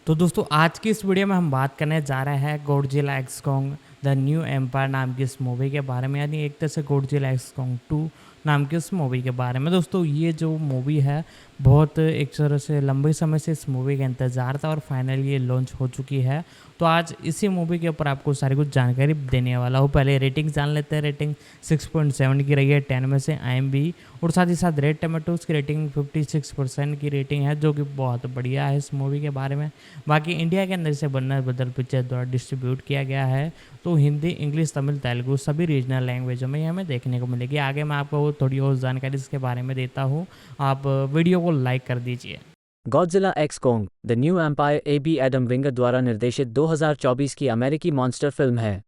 तो दोस्तों आज की इस वीडियो में हम बात करने जा रहे हैं Godzilla x Kong The new Empire नाम की इस मूवी के बारे में, यानी एक तरह से गॉडजिला एक्स कॉन्ग 2 नाम की उस मूवी के बारे में। दोस्तों ये जो मूवी है बहुत एक तरह से लंबे समय से इस मूवी का इंतज़ार था और फाइनली ये लॉन्च हो चुकी है। तो आज इसी मूवी के ऊपर आपको सारी कुछ जानकारी देने वाला हूँ। पहले रेटिंग जान लेते हैं। रेटिंग 6.7 की रही है 10 में से IMDb, और साथ ही साथ रेड टमाटोज़ की रेटिंग 56% की रेटिंग है, जो कि बहुत बढ़िया है इस मूवी के बारे में। बाकी इंडिया के अंदर से बनना बदल पिक्चर द्वारा डिस्ट्रीब्यूट किया गया है, तो हिंदी, इंग्लिश, तमिल, तेलुगु सभी रीजनल लैंग्वेजों में ये हमें देखने को मिलेगी। आगे मैं आपको थोड़ी और जानकारी इसके बारे में देता हूँ, आप वीडियो को लाइक कर दीजिए। Godzilla x Kong the new Empire A.B. Adam Wingard द्वारा निर्देशित 2024 की अमेरिकी मॉन्स्टर फिल्म है।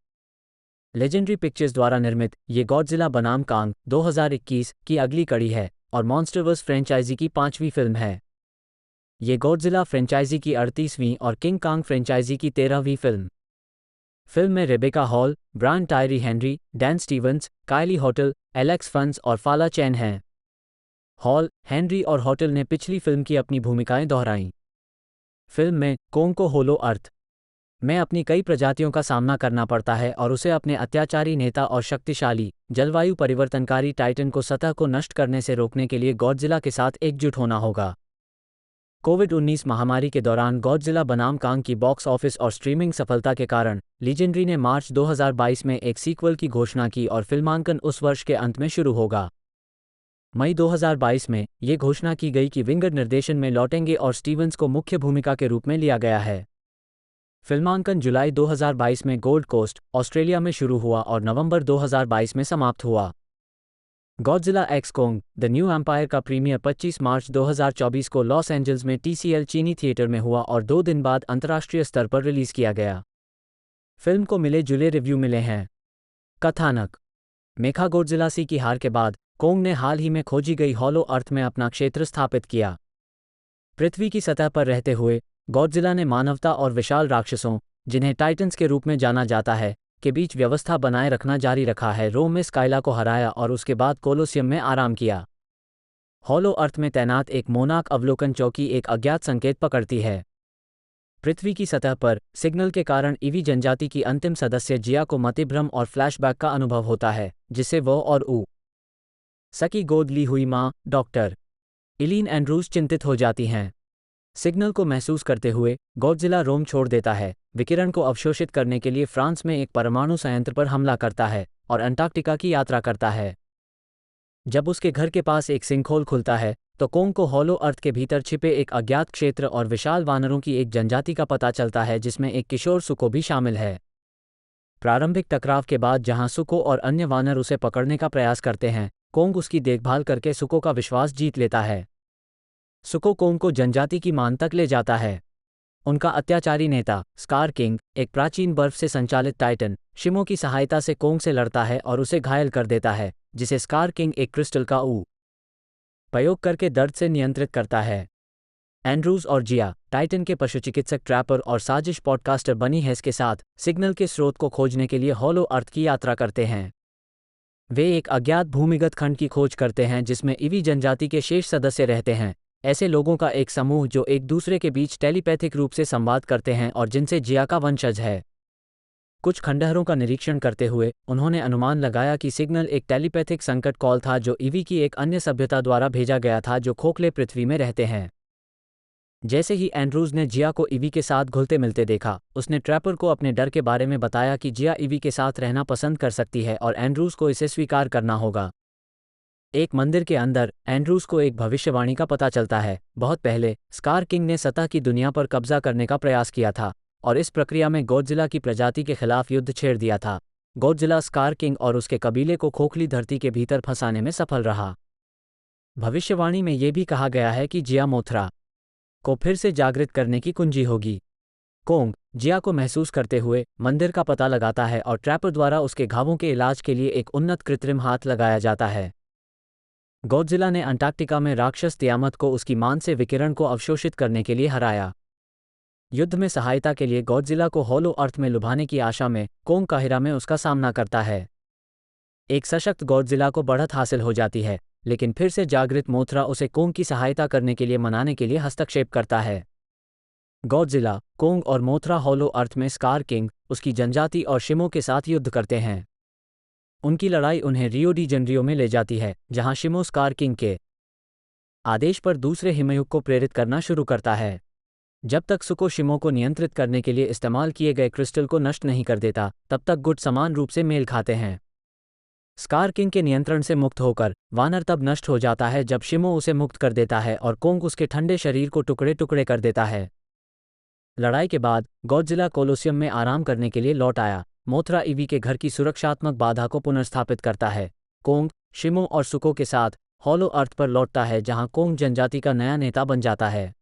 लेजेंडरी पिक्चर्स द्वारा निर्मित ये गॉडजिला बनाम कांग 2021 की अगली कड़ी है और मॉन्स्टरवर्स फ्रेंचाइजी की 5वीं फिल्म है। ये गॉडजिला फ्रेंचाइजी की 38वीं और किंग कांग फ्रेंचाइजी की 13वीं फिल्म। फिल्म में Rebecca Hall, Brian Tyree Henry, Dan Stevens, Kaylee Hottle, Alex Ferns और फाला चैन हैं। हॉल, हेनरी और होटल ने पिछली फिल्म की अपनी भूमिकाएं दोहराईं। फिल्म में कोंग को होलो अर्थ में अपनी कई प्रजातियों का सामना करना पड़ता है और उसे अपने अत्याचारी नेता और शक्तिशाली जलवायु परिवर्तनकारी टाइटन को सतह को नष्ट करने से रोकने के लिए गॉडजिला के साथ एकजुट होना होगा। कोविड-19 महामारी के दौरान गॉडजिला बनाम कांग की बॉक्स ऑफिस और स्ट्रीमिंग सफलता के कारण लीजेंडरी ने मार्च 2022 में एक सीक्वल की घोषणा की और फिल्मांकन उस वर्ष के अंत में शुरू होगा। मई 2022 में ये घोषणा की गई कि विंगर निर्देशन में लौटेंगे और स्टीवंस को मुख्य भूमिका के रूप में लिया गया है। फिल्मांकन जुलाई 2022 में गोल्ड कोस्ट, ऑस्ट्रेलिया में शुरू हुआ और नवंबर 2022 में समाप्त हुआ। Godzilla x Kong the new empire का प्रीमियर 25 मार्च 2024 को लॉस एंजल्स में TCL चीनी थिएटर में हुआ और 2 दिन बाद अंतर्राष्ट्रीय स्तर पर रिलीज किया गया। फिल्म को मिले जुले रिव्यू मिले हैं। कथानक। मेखा गॉडजिला सी की हार के बाद कोंग ने हाल ही में खोजी गई हॉलो अर्थ में अपना क्षेत्र स्थापित किया। पृथ्वी की सतह पर रहते हुए गॉडजिला ने मानवता और विशाल राक्षसों, जिन्हें टाइटन्स के रूप में जाना जाता है, के बीच व्यवस्था बनाए रखना जारी रखा है। रोम में स्काइला को हराया और उसके बाद कोलोसियम में आराम किया। हॉलो अर्थ में तैनात एक मोनाक अवलोकन चौकी एक अज्ञात संकेत पकड़ती है। पृथ्वी की सतह पर सिग्नल के कारण ईवी जनजाति की अंतिम सदस्य जिया को मतिभ्रम और फ्लैशबैक का अनुभव होता है, जिसे वो और सकी गोद ली हुई मां, डॉक्टर इलीन एंड्रूज चिंतित हो जाती हैं। सिग्नल को महसूस करते हुए गॉडजिला रोम छोड़ देता है, विकिरण को अवशोषित करने के लिए फ्रांस में एक परमाणु संयंत्र पर हमला करता है और अंटार्कटिका की यात्रा करता है। जब उसके घर के पास एक सिंकहोल खुलता है तो कोंग को हॉलो अर्थ के भीतर छिपे एक अज्ञात क्षेत्र और विशाल वानरों की एक जनजाति का पता चलता है, जिसमें एक किशोर सुको भी शामिल है। प्रारंभिक टकराव के बाद जहां सुको और अन्य वानर उसे पकड़ने का प्रयास करते हैं, कोंग उसकी देखभाल करके सुको का विश्वास जीत लेता है। सुको कोंग को जनजाति की मान तक ले जाता है। उनका अत्याचारी नेता स्कार किंग, एक प्राचीन बर्फ से संचालित टाइटन, शिमो की सहायता से कोंग से लड़ता है और उसे घायल कर देता है, जिसे स्कार किंग एक क्रिस्टल का प्रयोग करके दर्द से नियंत्रित करता है। एंड्रूज और जिया, टाइटन के पशुचिकित्सक ट्रैपर और साजिश पॉडकास्टर बनी हेस के साथ सिग्नल के स्रोत को खोजने के लिए हॉलो अर्थ की यात्रा करते हैं। वे एक अज्ञात भूमिगत खंड की खोज करते हैं जिसमें ईवी जनजाति के शेष सदस्य रहते हैं, ऐसे लोगों का एक समूह जो एक दूसरे के बीच टेलीपैथिक रूप से संवाद करते हैं और जिनसे जिया का वंशज है। कुछ खंडहरों का निरीक्षण करते हुए उन्होंने अनुमान लगाया कि सिग्नल एक टेलीपैथिक संकट कॉल था जो ईवी की एक अन्य सभ्यता द्वारा भेजा गया था जो खोखले पृथ्वी में रहते हैं। जैसे ही एंड्रूज ने जिया को ईवी के साथ घुलते मिलते देखा, उसने ट्रैपर को अपने डर के बारे में बताया कि जिया ईवी के साथ रहना पसंद कर सकती है और एंड्रूज को इसे स्वीकार करना होगा। एक मंदिर के अंदर एंड्रूज को एक भविष्यवाणी का पता चलता है। बहुत पहले स्कार किंग ने सतह की दुनिया पर कब्जा करने का प्रयास किया था और इस प्रक्रिया में गॉडजिला की प्रजाति के खिलाफ युद्ध छेड़ दिया था। गॉडजिला स्कार किंग और उसके कबीले को खोखली धरती के भीतर फंसाने में सफल रहा। भविष्यवाणी में यह भी कहा गया है कि जिया मोथरा को फिर से जागृत करने की कुंजी होगी। कोंग जिया को महसूस करते हुए मंदिर का पता लगाता है और ट्रैपर द्वारा उसके घावों के इलाज के लिए एक उन्नत कृत्रिम हाथ लगाया जाता है। गॉडजिला ने अंटार्कटिका में राक्षस तियामत को उसकी मान से विकिरण को अवशोषित करने के लिए हराया। युद्ध में सहायता के लिए गॉडजिला को हॉलो अर्थ में लुभाने की आशा में कोंग काहिरा में उसका सामना करता है। एक सशक्त गॉडजिला को बढ़त हासिल हो जाती है, लेकिन फिर से जागृत मोथरा उसे कोंग की सहायता करने के लिए मनाने के लिए हस्तक्षेप करता है। गॉडजिला, कोंग और मोथरा हॉलो अर्थ में स्कार किंग उसकी जनजाति और शिमो के साथ युद्ध करते हैं। उनकी लड़ाई उन्हें रियो डी जनरियो में ले जाती है, जहां शिमो स्कार किंग के आदेश पर दूसरे हिमयुग को प्रेरित करना शुरू करता है। जब तक सुको शिमो को नियंत्रित करने के लिए इस्तेमाल किए गए क्रिस्टल को नष्ट नहीं कर देता, तब तक गुट समान रूप से मेल खाते हैं। स्कार किंग के नियंत्रण से मुक्त होकर वानर तब नष्ट हो जाता है जब शिमो उसे मुक्त कर देता है और कोंग उसके ठंडे शरीर को टुकड़े टुकड़े कर देता है। लड़ाई के बाद गॉडजिला कोलोसियम में आराम करने के लिए लौट आया। मोथरा ईवी के घर की सुरक्षात्मक बाधा को पुनर्स्थापित करता है। कोंग, शिमो और सुको के साथ हॉलो अर्थ पर लौटता है, जहां कोंग जनजाति का नया नेता बन जाता है।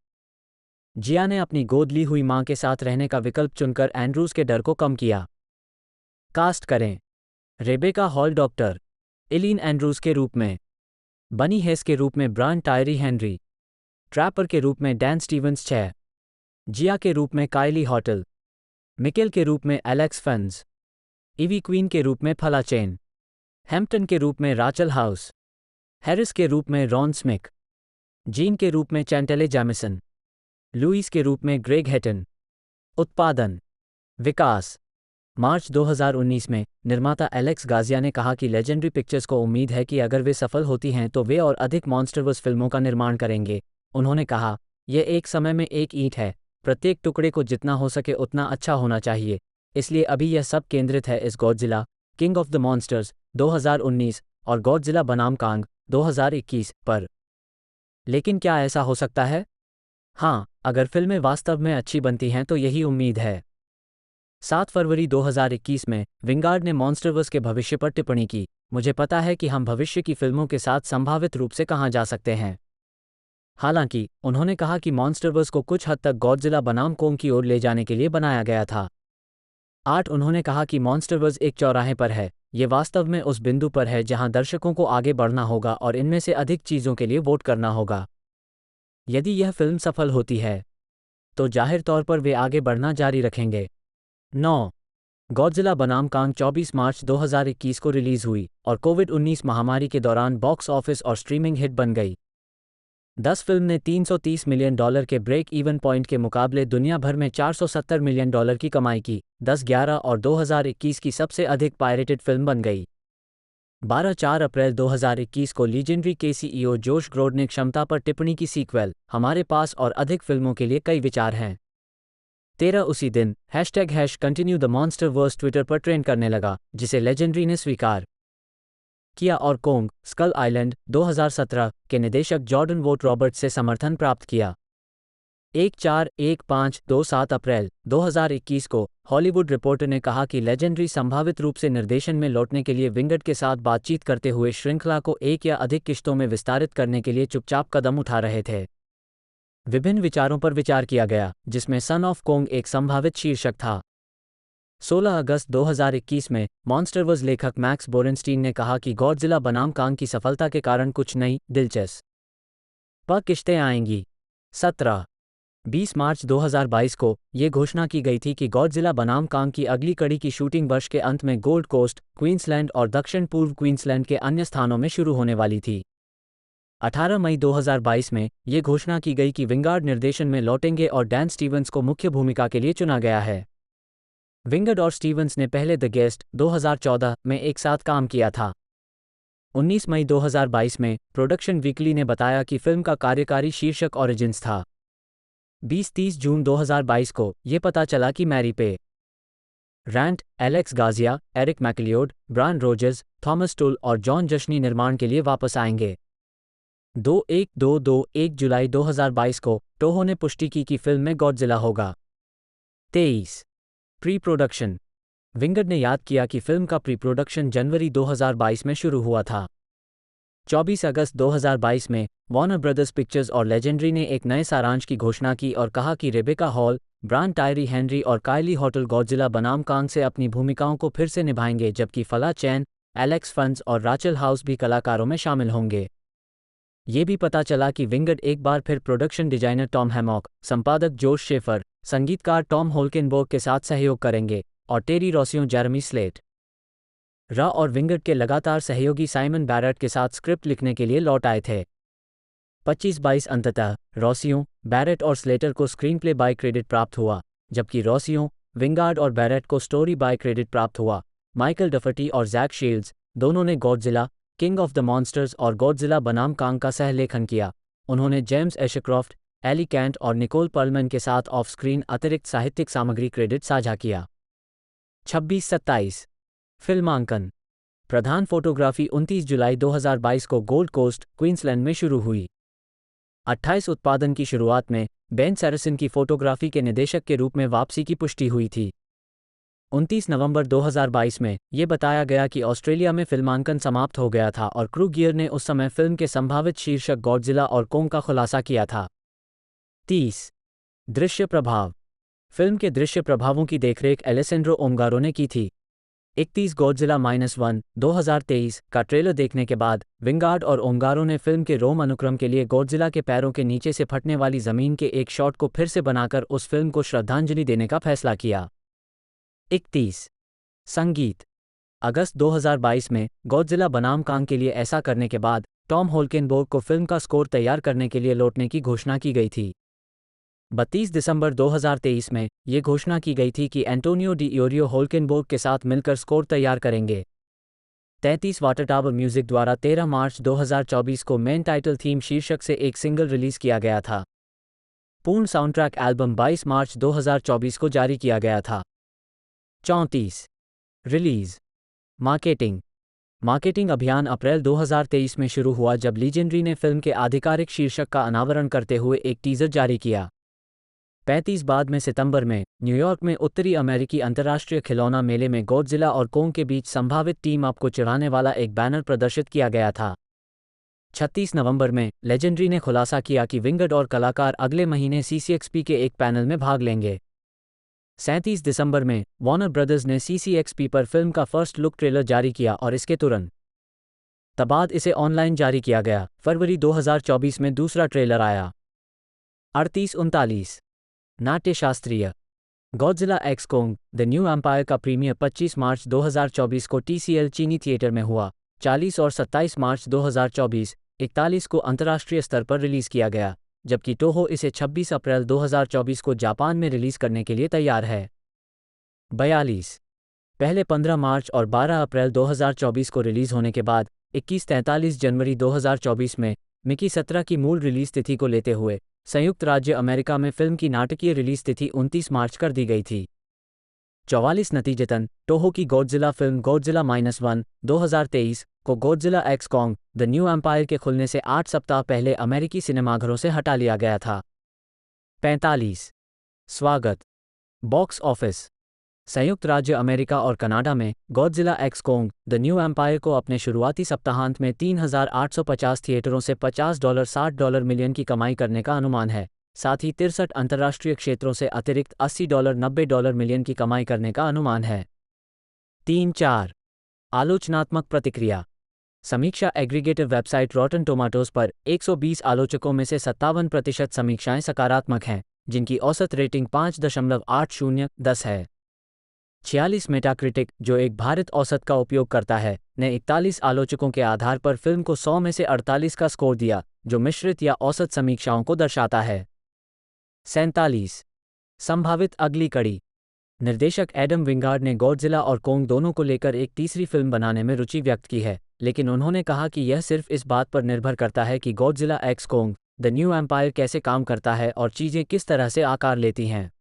जिया ने अपनी गोद ली हुई मां के साथ रहने का विकल्प चुनकर एंड्रूज के डर को कम किया। कास्ट करें: Rebecca Hall doctor Ilene Andrews के रूप में, बनी हेस के रूप में ब्रायन टायरी हेनरी, ट्रैपर के रूप में डैन स्टीवंस 6, जिया के रूप में काइली हॉटल, मिकेल के रूप में एलेक्स फेंस, ईवी क्वीन के रूप में फला चेन, हैम्पटन के रूप में राचल हाउस, हैरिस के रूप में रॉन स्मिक, जीन के रूप में चैंटेले जैमिसन, लुइस के रूप में ग्रेग हेटन। उत्पादन विकास मार्च 2019 में निर्माता एलेक्स गाजिया ने कहा कि लेजेंडरी पिक्चर्स को उम्मीद है कि अगर वे सफल होती हैं तो वे और अधिक मॉन्स्टरवर्स फिल्मों का निर्माण करेंगे। उन्होंने कहा, यह एक समय में एक ईंट है, प्रत्येक टुकड़े को जितना हो सके उतना अच्छा होना चाहिए, इसलिए अभी यह सब केंद्रित है इस Godzilla king of the monsters 2019 और गॉडजिला बनाम कांग 2021 पर। लेकिन क्या ऐसा हो सकता है? हाँ, अगर फिल्में वास्तव में अच्छी बनती हैं तो यही उम्मीद है। 7 फरवरी 2021 में विंगार्ड ने मॉन्स्टरवर्स के भविष्य पर टिप्पणी की। मुझे पता है कि हम भविष्य की फिल्मों के साथ संभावित रूप से कहां जा सकते हैं। हालांकि उन्होंने कहा कि मॉन्स्टरवर्स को कुछ हद तक गॉडजिला बनाम कोंग की ओर ले जाने के लिए बनाया गया था। 8 उन्होंने कहा कि मॉन्स्टरवर्स एक चौराहे पर है, ये वास्तव में उस बिंदु पर है जहां दर्शकों को आगे बढ़ना होगा और इनमें से अधिक चीज़ों के लिए वोट करना होगा। यदि यह फिल्म सफल होती है तो जाहिर तौर पर वे आगे बढ़ना जारी रखेंगे। 9 गॉडजिला बनाम कांग 24 मार्च 2021 को रिलीज हुई और कोविड-19 महामारी के दौरान बॉक्स ऑफिस और स्ट्रीमिंग हिट बन गई। 10 फिल्म ने $330 मिलियन के ब्रेक इवन पॉइंट के मुकाबले दुनिया भर में $470 मिलियन की कमाई की। 10/11 और 2021 की सबसे अधिक पायरेटेड फिल्म बन गई। 4 अप्रैल 2021 को लीजेंडरी के सीईओ जोश ग्रोड ने क्षमता पर टिप्पणी की सीक्वेल, हमारे पास और अधिक फिल्मों के लिए कई विचार हैं। 13 उसी दिन #continue the monsterverse ट्विटर पर ट्रेंड करने लगा, जिसे लेजेंडरी ने स्वीकार किया और कोंग स्कल आइलैंड 2017 के निदेशक जॉर्डन वोट रॉबर्ट्स से समर्थन प्राप्त किया। 14-15-27 अप्रैल 2021 को हॉलीवुड रिपोर्टर ने कहा कि लेजेंडरी संभावित रूप से निर्देशन में लौटने के लिए विंगड के साथ बातचीत करते हुए श्रृंखला को एक या अधिक किश्तों में विस्तारित करने के लिए चुपचाप कदम उठा रहे थे। विभिन्न विचारों पर विचार किया गया, जिसमें सन ऑफ कोंग एक संभावित शीर्षक था। 16 अगस्त 2021 में मॉन्स्टरवर्स लेखक मैक्स बोरेनस्टीन ने कहा कि गॉडजिला बनाम कांग की सफलता के कारण कुछ नई दिलचस्प किश्तें आएंगी। 17-20 मार्च 2022 को ये घोषणा की गई थी कि गॉडजिला बनाम कांग की अगली कड़ी की शूटिंग वर्ष के अंत में गोल्ड कोस्ट, क्वींसलैंड और दक्षिण पूर्व क्वींसलैंड के अन्य स्थानों में शुरू होने वाली थी। 18 मई 2022 में ये घोषणा की गई कि विंगार्ड निर्देशन में लौटेंगे और डैन स्टीवंस को मुख्य भूमिका के लिए चुना गया है। विंगार्ड और स्टीवंस ने पहले द गेस्ट 2014 में एक साथ काम किया था। 19 मई 2022 में प्रोडक्शन वीकली ने बताया कि फिल्म का कार्यकारी शीर्षक ओरिजिन्स था। 20-30 जून 2022 को ये पता चला कि Mary Parent, Alex Garcia, Eric McLeod, Brian Rogers, Thomas Tull और जॉन जशनी निर्माण के लिए वापस आएंगे। 21 जुलाई 2022 को टोहो ने पुष्टि की कि फिल्म में गॉडजिला होगा। 23 प्री प्रोडक्शन। विंगड ने याद किया कि फिल्म का प्री प्रोडक्शन जनवरी 2022 में शुरू हुआ था। 24 अगस्त 2022 में वार्नर ब्रदर्स पिक्चर्स और लेजेंडरी ने एक नए सारांश की घोषणा की और कहा कि Rebecca Hall, Brian Tyree Henry और काइली हॉटल गॉडजिला बनाम कांग से अपनी भूमिकाओं को फिर से निभाएंगे, जबकि फला चैन, एलेक्स फेंस और राचल हाउस भी कलाकारों में शामिल होंगे। ये भी पता चला कि विंगड एक बार फिर प्रोडक्शन डिजाइनर टॉम हैमॉक, संपादक जोश शेफर, संगीतकार टॉम होल्केनबर्ग के साथ सहयोग करेंगे और टेरी रॉसियो, जेरेमी स्लेट रा और विंगड के लगातार सहयोगी साइमन बैरेट के साथ स्क्रिप्ट लिखने के लिए लौट आए थे। 25-22 अंततः रॉसियो, बैरेट और स्लेटर को स्क्रीन प्ले बाय क्रेडिट प्राप्त हुआ, जबकि रोसियो, विंगार्ड और बैरेट को स्टोरी बाय क्रेडिट प्राप्त हुआ। माइकल डफर्टी और जैक शील्ड्स दोनों ने Godzilla, king of the monsters और गॉडजिला बनाम कांग का सह-लेखन किया। उन्होंने जेम्स एशक्रॉफ्ट, एली कैंट और निकोल पर्लमैन के साथ ऑफ स्क्रीन अतिरिक्त साहित्यिक सामग्री क्रेडिट साझा किया। 26-27 फिल्मांकन। प्रधान फोटोग्राफी 29 जुलाई 2022 को गोल्ड कोस्ट, क्वींसलैंड में शुरू हुई। 28 उत्पादन की शुरुआत में बेन सैरसिन की फोटोग्राफी के निदेशक के रूप में वापसी की पुष्टि हुई थी। 29 नवंबर 2022 में ये बताया गया कि ऑस्ट्रेलिया में फिल्मांकन समाप्त हो गया था और क्रू गियर ने उस समय फिल्म के संभावित शीर्षक गॉडजिला और कोंग का खुलासा किया था। 30 दृश्य प्रभाव। फिल्म के दृश्य प्रभावों की देखरेख एलेसेंड्रो ओमगारो ने की थी। 31 गॉडजिला -1 2023 का ट्रेलर देखने के बाद विंगार्ड और ओमगारो ने फिल्म के रोम अनुक्रम के लिए गॉडजिला के पैरों के नीचे से फटने वाली जमीन के एक शॉट को फिर से बनाकर उस फिल्म को श्रद्धांजलि देने का फैसला किया। 31 संगीत। अगस्त 2022 में गॉडजिला बनाम कांग के लिए ऐसा करने के बाद टॉम होल्केनबोर्ग को फिल्म का स्कोर तैयार करने के लिए लौटने की घोषणा की गई थी। 32 दिसंबर 2023 में ये घोषणा की गई थी कि एंटोनियो डी इयोरियो होल्केनबोर्ग के साथ मिलकर स्कोर तैयार करेंगे। 33 वाटर टावर म्यूजिक द्वारा 13 मार्च 2024 को मेन टाइटल थीम शीर्षक से एक सिंगल रिलीज किया गया था। पूर्ण साउंडट्रैक एल्बम 22 मार्च 2024 को जारी किया गया था। 34 रिलीज। मार्केटिंग अभियान अप्रैल 2023 में शुरू हुआ जब लीजेंडरी ने फिल्म के आधिकारिक शीर्षक का अनावरण करते हुए एक टीजर जारी किया। 35 बाद में सितंबर में न्यूयॉर्क में उत्तरी अमेरिकी अंतर्राष्ट्रीय खिलौना मेले में गॉडजिला और कोंग के बीच संभावित टीम अप को चिढ़ाने वाला एक बैनर प्रदर्शित किया गया था। 36 नवंबर में लेजेंडरी ने खुलासा किया कि विंगड और कलाकार अगले महीने CCXP के एक पैनल में भाग लेंगे। 37 दिसंबर में वार्नर ब्रदर्स ने CCXP पर फिल्म का फर्स्ट लुक ट्रेलर जारी किया और इसके तुरंत बाद इसे ऑनलाइन जारी किया गया। फरवरी 2024 में दूसरा ट्रेलर आया। 38-39 नाट्यशास्त्रीय। Godzilla x Kong the new empire का प्रीमियर 25 मार्च 2024 को TCL चीनी थिएटर में हुआ। 40 और 27 मार्च 2024, 41 को अंतर्राष्ट्रीय स्तर पर रिलीज किया गया, जबकि टोहो इसे 26 अप्रैल 2024 को जापान में रिलीज करने के लिए तैयार है। 42 पहले 15 मार्च और 12 अप्रैल 2024 को रिलीज होने के बाद 21-43 जनवरी 2024 में मिकी 17 की मूल रिलीज तिथि को लेते हुए संयुक्त राज्य अमेरिका में फिल्म की नाटकीय रिलीज तिथि 29 मार्च कर दी गई थी। 44 नतीजतन टोहो की गॉडजिला फिल्म गॉडजिला -1 2023 को Godzilla x Kong The new Empire के खुलने से 8 सप्ताह पहले अमेरिकी सिनेमाघरों से हटा लिया गया था। 45 स्वागत। Box office. संयुक्त राज्य अमेरिका और कनाडा में Godzilla x Kong the new Empire को अपने शुरुआती सप्ताहांत में 3,850 थिएटरों से $50-60 मिलियन की कमाई करने का अनुमान है। साथ ही 63 अंतर्राष्ट्रीय क्षेत्रों से अतिरिक्त $80-90 मिलियन की कमाई करने का अनुमान है। 3-4 आलोचनात्मक प्रतिक्रिया। समीक्षा एग्रीगेटिव वेबसाइट रॉटन टोमाटोज पर 120 आलोचकों में से 57% समीक्षाएं सकारात्मक हैं, जिनकी औसत रेटिंग 5.80/10 है। 46 मेटाक्रिटिक, जो एक भारित औसत का उपयोग करता है, ने 41 आलोचकों के आधार पर फिल्म को 100 में से 48 का स्कोर दिया, जो मिश्रित या औसत समीक्षाओं को दर्शाता है। 47 संभावित अगली कड़ी। निर्देशक एडम विंगार्ड ने गॉडजिला और कोंग दोनों को लेकर एक तीसरी फिल्म बनाने में रुचि व्यक्त की है, लेकिन उन्होंने कहा कि यह सिर्फ इस बात पर निर्भर करता है कि Godzilla x Kong the new Empire कैसे काम करता है और चीज़ें किस तरह से आकार लेती हैं।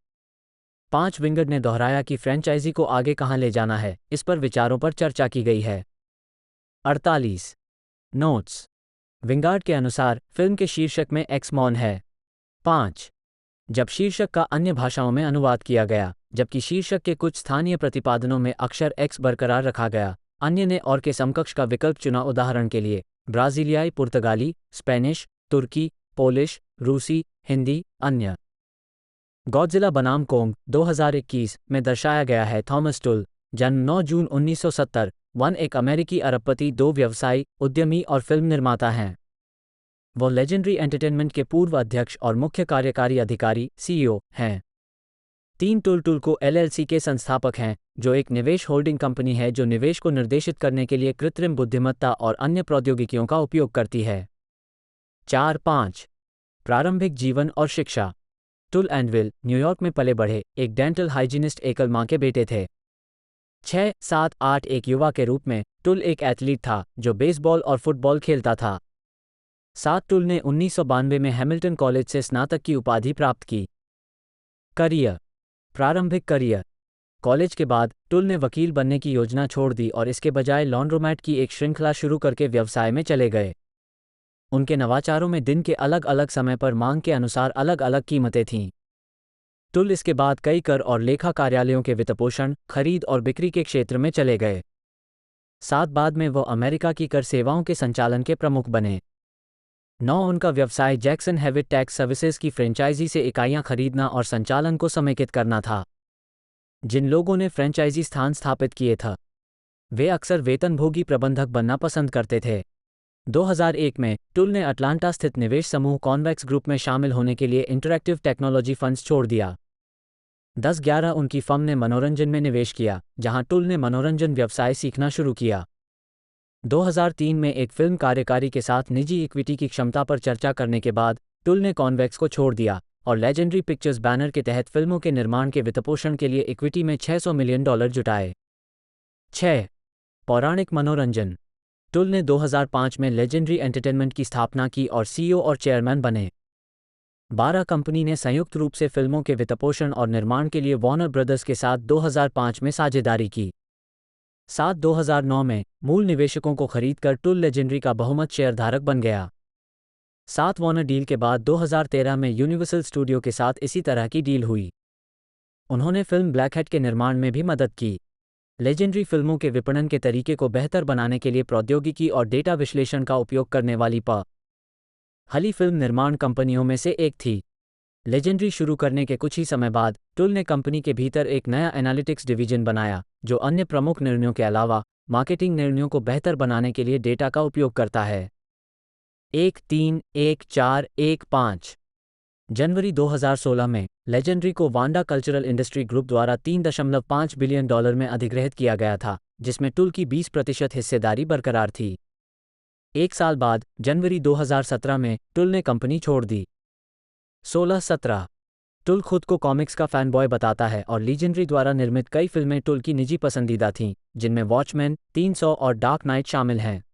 5 विंगार्ड ने दोहराया कि फ्रेंचाइजी को आगे कहां ले जाना है, इस पर विचारों पर चर्चा की गई है। 48 नोट्स। विंगार्ड के अनुसार फिल्म के शीर्षक में एक्स-मॉन है। 5 जब शीर्षक का अन्य भाषाओं में अनुवाद किया गया, जबकि शीर्षक के कुछ स्थानीय प्रतिपादनों में अक्षर एक्स बरकरार रखा गया, अन्य ने और के समकक्ष का विकल्प चुना। उदाहरण के लिए ब्राज़ीलियाई, पुर्तगाली, स्पेनिश, तुर्की, पोलिश, रूसी, हिंदी, अन्य। गॉडजिला बनाम कोंग 2021 में दर्शाया गया है। थॉमस टुल, जन्म 9 जून 1970, एक अमेरिकी अरबपति, 2 व्यवसायी, उद्यमी और फिल्म निर्माता हैं। वो लेजेंडरी एंटरटेनमेंट के पूर्व अध्यक्ष और मुख्य कार्यकारी अधिकारी CEO हैं। 3 टुल को LLC के संस्थापक हैं, जो एक निवेश होल्डिंग कंपनी है जो निवेश को निर्देशित करने के लिए कृत्रिम बुद्धिमत्ता और अन्य प्रौद्योगिकियों का उपयोग करती है। 4-5 प्रारंभिक जीवन और शिक्षा। टुल एंडविल न्यूयॉर्क में पले बढ़े एक डेंटल हाइजीनिस्ट एकल मां के बेटे थे। 6, 7, 8 एक युवा के रूप में टुल एक एथलीट था जो बेसबॉल और फुटबॉल खेलता था। 7 टुल ने 1992 में हैमिल्टन कॉलेज से स्नातक की उपाधि प्राप्त की। करियर। प्रारंभिक करियर। कॉलेज के बाद टुल ने वकील बनने की योजना छोड़ दी और इसके बजाय लॉन्ड्रोमैट की एक श्रृंखला शुरू करके व्यवसाय में चले गए। उनके नवाचारों में दिन के अलग अलग समय पर मांग के अनुसार अलग अलग कीमतें थीं। टुल इसके बाद कई कर और लेखा कार्यालयों के वित्तपोषण, खरीद और बिक्री के क्षेत्र में चले गए। 7 बाद में वह अमेरिका की कर सेवाओं के संचालन के प्रमुख बने। 9 उनका व्यवसाय जैक्सन हेविट टैक्स सर्विसेज की फ्रेंचाइजी से इकाइयां खरीदना और संचालन को समेकित करना था। जिन लोगों ने फ्रेंचाइजी स्थान स्थापित किए थे वे अक्सर वेतनभोगी प्रबंधक बनना पसंद करते थे। 2001 में टुल ने अटलांटा स्थित निवेश समूह कॉन्वेक्स ग्रुप में शामिल होने के लिए इंटरैक्टिव टेक्नोलॉजी फंड्स छोड़ दिया। 10-11 उनकी फर्म ने मनोरंजन में निवेश किया, जहां टुल ने मनोरंजन व्यवसाय सीखना शुरू किया। 2003 में एक फिल्म कार्यकारी के साथ निजी इक्विटी की क्षमता पर चर्चा करने के बाद टुल ने कॉन्वेक्स को छोड़ दिया और लेजेंडरी पिक्चर्स बैनर के तहत फिल्मों के निर्माण के वित्तपोषण के लिए इक्विटी में $600 मिलियन जुटाए। 6 पौराणिक मनोरंजन। टुल ने 2005 में लेजेंडरी एंटरटेनमेंट की स्थापना की और सीईओ और चेयरमैन बने। 12 कंपनी ने संयुक्त रूप से फिल्मों के वित्तपोषण और निर्माण के लिए वार्नर ब्रदर्स के साथ 2005 में साझेदारी की। 7 2009 में मूल निवेशकों को खरीदकर टुल लेजेंडरी का बहुमत शेयरधारक बन गया। 7 वार्नर डील के बाद 2013 में यूनिवर्सल स्टूडियो के साथ इसी तरह की डील हुई। उन्होंने फिल्म ब्लैकहैट के निर्माण में भी मदद की। लेजेंडरी फिल्मों के विपणन के तरीके को बेहतर बनाने के लिए प्रौद्योगिकी और डेटा विश्लेषण का उपयोग करने वाली पहली फिल्म निर्माण कंपनियों में से एक थी। लेजेंडरी शुरू करने के कुछ ही समय बाद टुल ने कंपनी के भीतर एक नया एनालिटिक्स डिवीजन बनाया जो अन्य प्रमुख निर्णयों के अलावा मार्केटिंग निर्णयों को बेहतर बनाने के लिए डेटा का उपयोग करता है। 131415 जनवरी 2016 में लेजेंडरी को वांडा कल्चरल इंडस्ट्री ग्रुप द्वारा $3.5 बिलियन में अधिग्रहित किया गया था, जिसमें टुल की 20% हिस्सेदारी बरकरार थी। 1 साल बाद जनवरी 2017 में टुल ने कंपनी छोड़ दी। 16-17 टुल खुद को कॉमिक्स का फैनबॉय बताता है और लीजेंडरी द्वारा निर्मित कई फिल्में टुल की निजी पसंदीदा थीं, जिनमें वॉचमैन, 300 और डार्क नाइट शामिल हैं।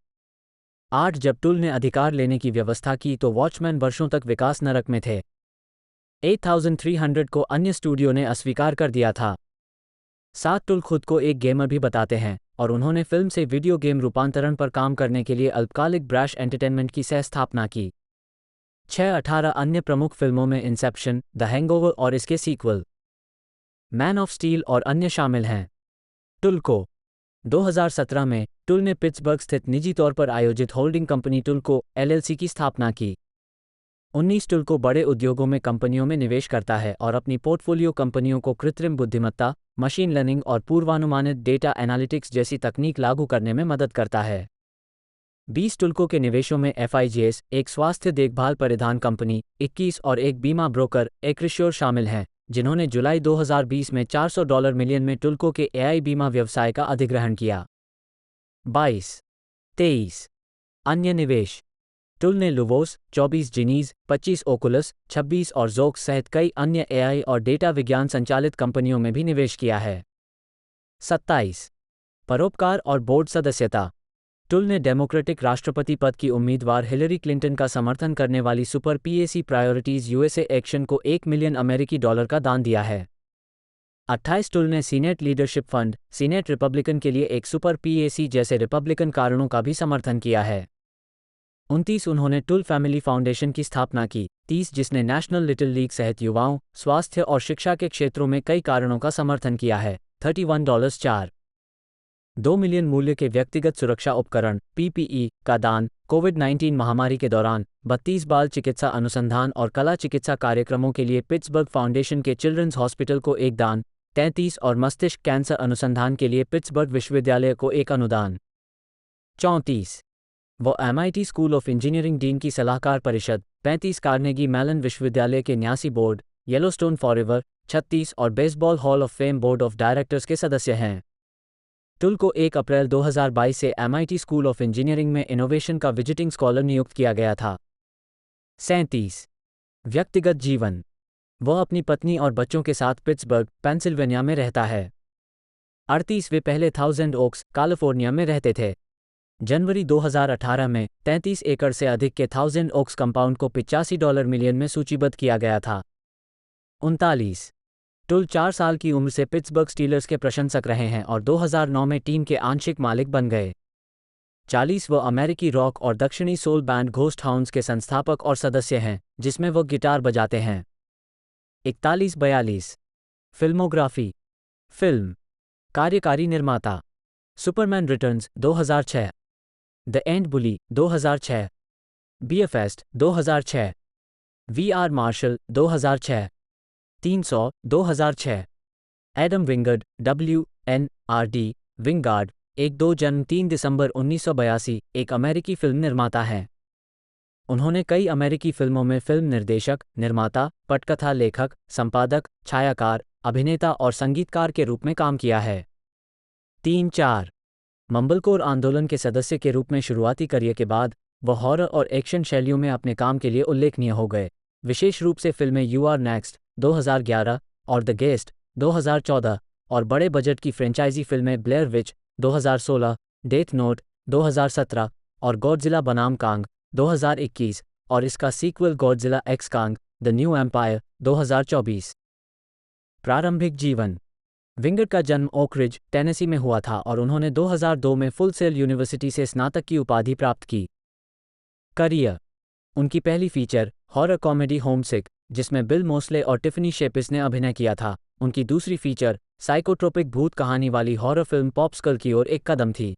8 जब टुल ने अधिकार लेने की व्यवस्था की तो वॉचमैन वर्षों तक विकास नरक में थे। 8300 को अन्य स्टूडियो ने अस्वीकार कर दिया था। 7 टुल खुद को एक गेमर भी बताते हैं और उन्होंने फिल्म से वीडियो गेम रूपांतरण पर काम करने के लिए अल्पकालिक ब्रैश एंटरटेनमेंट की सह स्थापना की। 6-18 अन्य प्रमुख फिल्मों में इंसेप्शन, द हैंगओवर और इसके सीक्वल मैन ऑफ स्टील और अन्य शामिल हैं। टुल को 2017 में टुल ने पिट्सबर्ग स्थित निजी तौर पर आयोजित होल्डिंग कंपनी टुल को LLC की स्थापना की। 19 टुल को बड़े उद्योगों में कंपनियों में निवेश करता है और अपनी पोर्टफोलियो कंपनियों को कृत्रिम बुद्धिमत्ता, मशीन लर्निंग और पूर्वानुमानित डेटा एनालिटिक्स जैसी तकनीक लागू करने में मदद करता है। 20 टुल्कों के निवेशों में FIGS, एक स्वास्थ्य देखभाल परिधान कंपनी, 21 और एक बीमा ब्रोकर, एक्रिश्योर शामिल हैं, जिन्होंने जुलाई 2020 में $400 मिलियन में टुल्को के AI बीमा व्यवसाय का अधिग्रहण किया। 22-23 अन्य निवेश। टुल ने लुवोस, 24 जिनीज, 25 ओकुलस, 26 और जोक्स सहित कई अन्य AI और डेटा विज्ञान संचालित कंपनियों में भी निवेश किया है। 27 परोपकार और बोर्ड सदस्यता। टुल ने डेमोक्रेटिक राष्ट्रपति पद की उम्मीदवार हिलरी क्लिंटन का समर्थन करने वाली super PAC priorities USA action को $1 मिलियन का दान दिया है। 28 टुल ने senate leadership fund, senate Republican के लिए एक सुपर PAC जैसे रिपब्लिकन कारणों का भी समर्थन किया है। 29 उन्होंने टुल फैमिली फाउंडेशन की स्थापना की। 30 जिसने नेशनल लिटिल लीग सहित युवाओं, स्वास्थ्य और शिक्षा के क्षेत्रों में कई कारणों का समर्थन किया है। $31.4 मिलियन मूल्य के व्यक्तिगत सुरक्षा उपकरण PPE का दान। कोविड-19 महामारी के दौरान 32 बाल चिकित्सा अनुसंधान और कला चिकित्सा कार्यक्रमों के लिए पिट्सबर्ग फाउंडेशन के चिल्ड्रंस हॉस्पिटल को एक दान। 33 और मस्तिष्क कैंसर अनुसंधान के लिए पिट्सबर्ग विश्वविद्यालय को एक अनुदान। 34 वो MIT school of engineering dean की सलाहकार परिषद। 35 कार्नेगी मेलन विश्वविद्यालय के न्यासी बोर्ड, येलोस्टोन फॉरएवर। 36 और baseball hall of fame board of directors के सदस्य हैं। टुल को 1 अप्रैल 2022 से MIT स्कूल ऑफ इंजीनियरिंग में इनोवेशन का विजिटिंग स्कॉलर नियुक्त किया गया था। 37 व्यक्तिगत जीवन। वह अपनी पत्नी और बच्चों के साथ पिट्सबर्ग, पेंसिल्वेनिया में रहता है। 38 वे पहले थाउजेंड ओक्स, कैलिफोर्निया में रहते थे। जनवरी 2018 में 33 एकड़ से अधिक के थाउजेंड ओक्स कंपाउंड को $85 मिलियन में सूचीबद्ध किया गया था। 39 टुल 4 साल की उम्र से पिट्सबर्ग स्टीलर्स के प्रशंसक रहे हैं और 2009 में टीम के आंशिक मालिक बन गए। 40 वो अमेरिकी रॉक और दक्षिणी सोल बैंड घोस्ट हाउंड्स के संस्थापक और सदस्य हैं, जिसमें वो गिटार बजाते हैं। 41-42 फिल्मोग्राफी। फिल्म। कार्यकारी निर्माता Superman Returns 2006, the ant bully 2006, Beerfest 2006, we are Marshall 2006, 300 2006, Adam Wingard WNRD Wingard 1-2 जन्म 3 दिसंबर 1982 एक अमेरिकी फिल्म निर्माता हैं। उन्होंने कई अमेरिकी फिल्मों में फिल्म निर्देशक, निर्माता, पटकथा लेखक, संपादक, छायाकार, अभिनेता और संगीतकार के रूप में काम किया है। 3-4 मम्बलकोर आंदोलन के सदस्य के रूप में शुरुआती करियर के बाद वह हॉरर और एक्शन शैलियों में अपने काम के लिए उल्लेखनीय हो गए, विशेष रूप से फिल्में यू आर नेक्स्ट 2011 और द गेस्ट 2014 और बड़े बजट की फ्रेंचाइजी फिल्में ब्लेयर विच 2016, डेथ नोट 2017 और गॉडजिला बनाम कांग 2021 और इसका sequel Godzilla x Kong The new Empire 2024। प्रारंभिक जीवन। विंगर्ड का जन्म ओक रिज, टेनेसी में हुआ था और उन्होंने 2002 में फुल सेल यूनिवर्सिटी से स्नातक की उपाधि प्राप्त की। करियर। उनकी पहली फीचर हॉरर कॉमेडी होमसिक, जिसमें बिल मोस्ले और टिफनी शेपिस ने अभिनय किया था, उनकी दूसरी फीचर साइकोट्रोपिक भूत कहानी वाली हॉरर फिल्म पॉप्सकल की ओर एक कदम थी।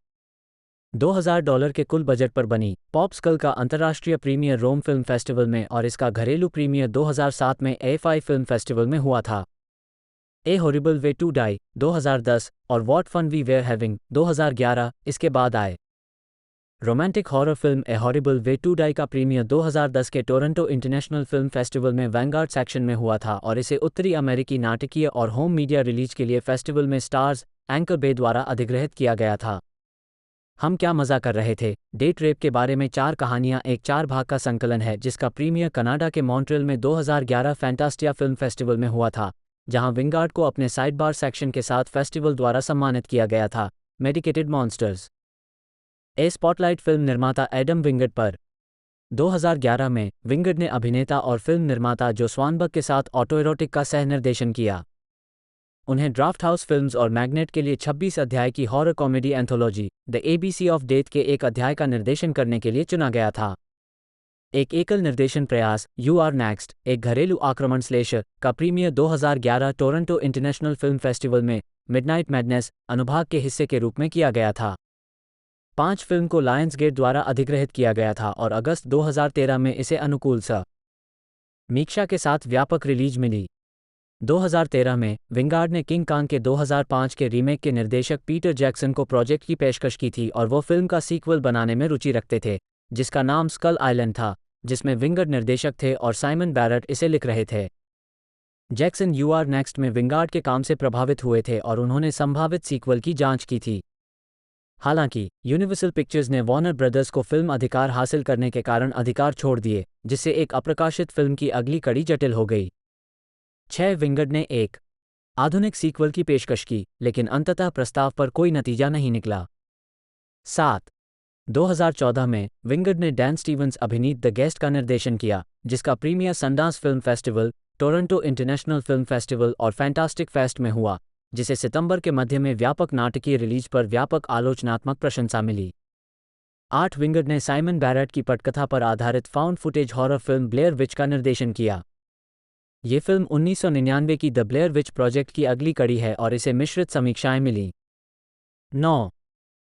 $2000 के कुल बजट पर बनी पॉप्सकल का अंतर्राष्ट्रीय प्रीमियर रोम फिल्म फेस्टिवल में और इसका घरेलू प्रीमियर 2007 में AFI फिल्म फेस्टिवल में हुआ था। A Horrible Way to Die 2010 और What Fun We Were Having 2011 इसके बाद आए। Romantic horror film A Horrible Way to Die का प्रीमियर 2010 के टोरंटो इंटरनेशनल फिल्म फेस्टिवल में वैंगार्ड सेक्शन में हुआ था और इसे उत्तरी अमेरिकी नाटकीय और होम मीडिया रिलीज के लिए फेस्टिवल में स्टार्स एंकर बे द्वारा अधिग्रहित किया गया था। हम क्या मजा कर रहे थे डेट रेप के बारे में 4 कहानियां एक 4 भाग का संकलन है, जिसका प्रीमियर कनाडा के मॉन्ट्रियल में 2011 फैंटास्टिया फिल्म फेस्टिवल में हुआ था, जहां विंगार्ड को अपने साइड बार सेक्शन के साथ फेस्टिवल द्वारा सम्मानित किया गया था। Medicated monsters. A spotlight film निर्माता एडम विंगर्ड पर। 2011 में विंगर्ड ने अभिनेता और फिल्म निर्माता जो स्वानबर्ग के साथ ऑटोएरोटिक का सह निर्देशन किया। उन्हें ड्राफ्ट हाउस फिल्म्स और मैग्नेट के लिए 26 अध्याय की horror comedy anthology the ABC of death के एक अध्याय का निर्देशन करने के लिए चुना गया था। एक एकल निर्देशन प्रयास यू आर नेक्स्ट एक घरेलू आक्रमण स्लेशर का premiere 2011 Toronto International Film Festival में मिडनाइट मैडनेस अनुभाग के हिस्से के रूप में किया गया था। 5 फिल्म को लायंस गेट द्वारा अधिग्रहित किया गया था और अगस्त 2013 में इसे अनुकूल समीक्षा के साथ व्यापक रिलीज मिली। 2013 में विंगार्ड ने किंग कांग के 2005 के रीमेक के निर्देशक पीटर जैक्सन को प्रोजेक्ट की पेशकश की थी और वो फिल्म का सीक्वल बनाने में रुचि रखते थे, जिसका नाम स्कल आइलैंड था, जिसमें विंगार्ड निर्देशक थे और साइमन बैरेट इसे लिख रहे थे। जैक्सन यू आर नेक्स्ट में विंगार्ड के काम से प्रभावित हुए थे और उन्होंने संभावित सीक्वल की जांच की थी। हालांकि यूनिवर्सल पिक्चर्स ने वॉर्नर ब्रदर्स को फिल्म अधिकार हासिल करने के कारण अधिकार छोड़ दिए, जिससे एक अप्रकाशित फिल्म की अगली कड़ी जटिल हो गई। 6 विंगार्ड ने एक आधुनिक सीक्वल की पेशकश की, लेकिन अंततः प्रस्ताव पर कोई नतीजा नहीं निकला। 7 2014 में विंगार्ड ने डैन स्टीवंस अभिनीत द गेस्ट का निर्देशन किया, जिसका premiere Sundance Film Festival, Toronto International Film Festival और फैंटास्टिक फेस्ट में हुआ, जिसे सितंबर के मध्य में व्यापक नाटकीय रिलीज पर व्यापक आलोचनात्मक प्रशंसा मिली। 8 विंगार्ड ने साइमन बैरेट की पटकथा पर आधारित found footage horror film Blair विच का निर्देशन किया। ये फिल्म 1999 की द ब्लेयर विच प्रोजेक्ट की अगली कड़ी है और इसे मिश्रित समीक्षाएं मिली। 9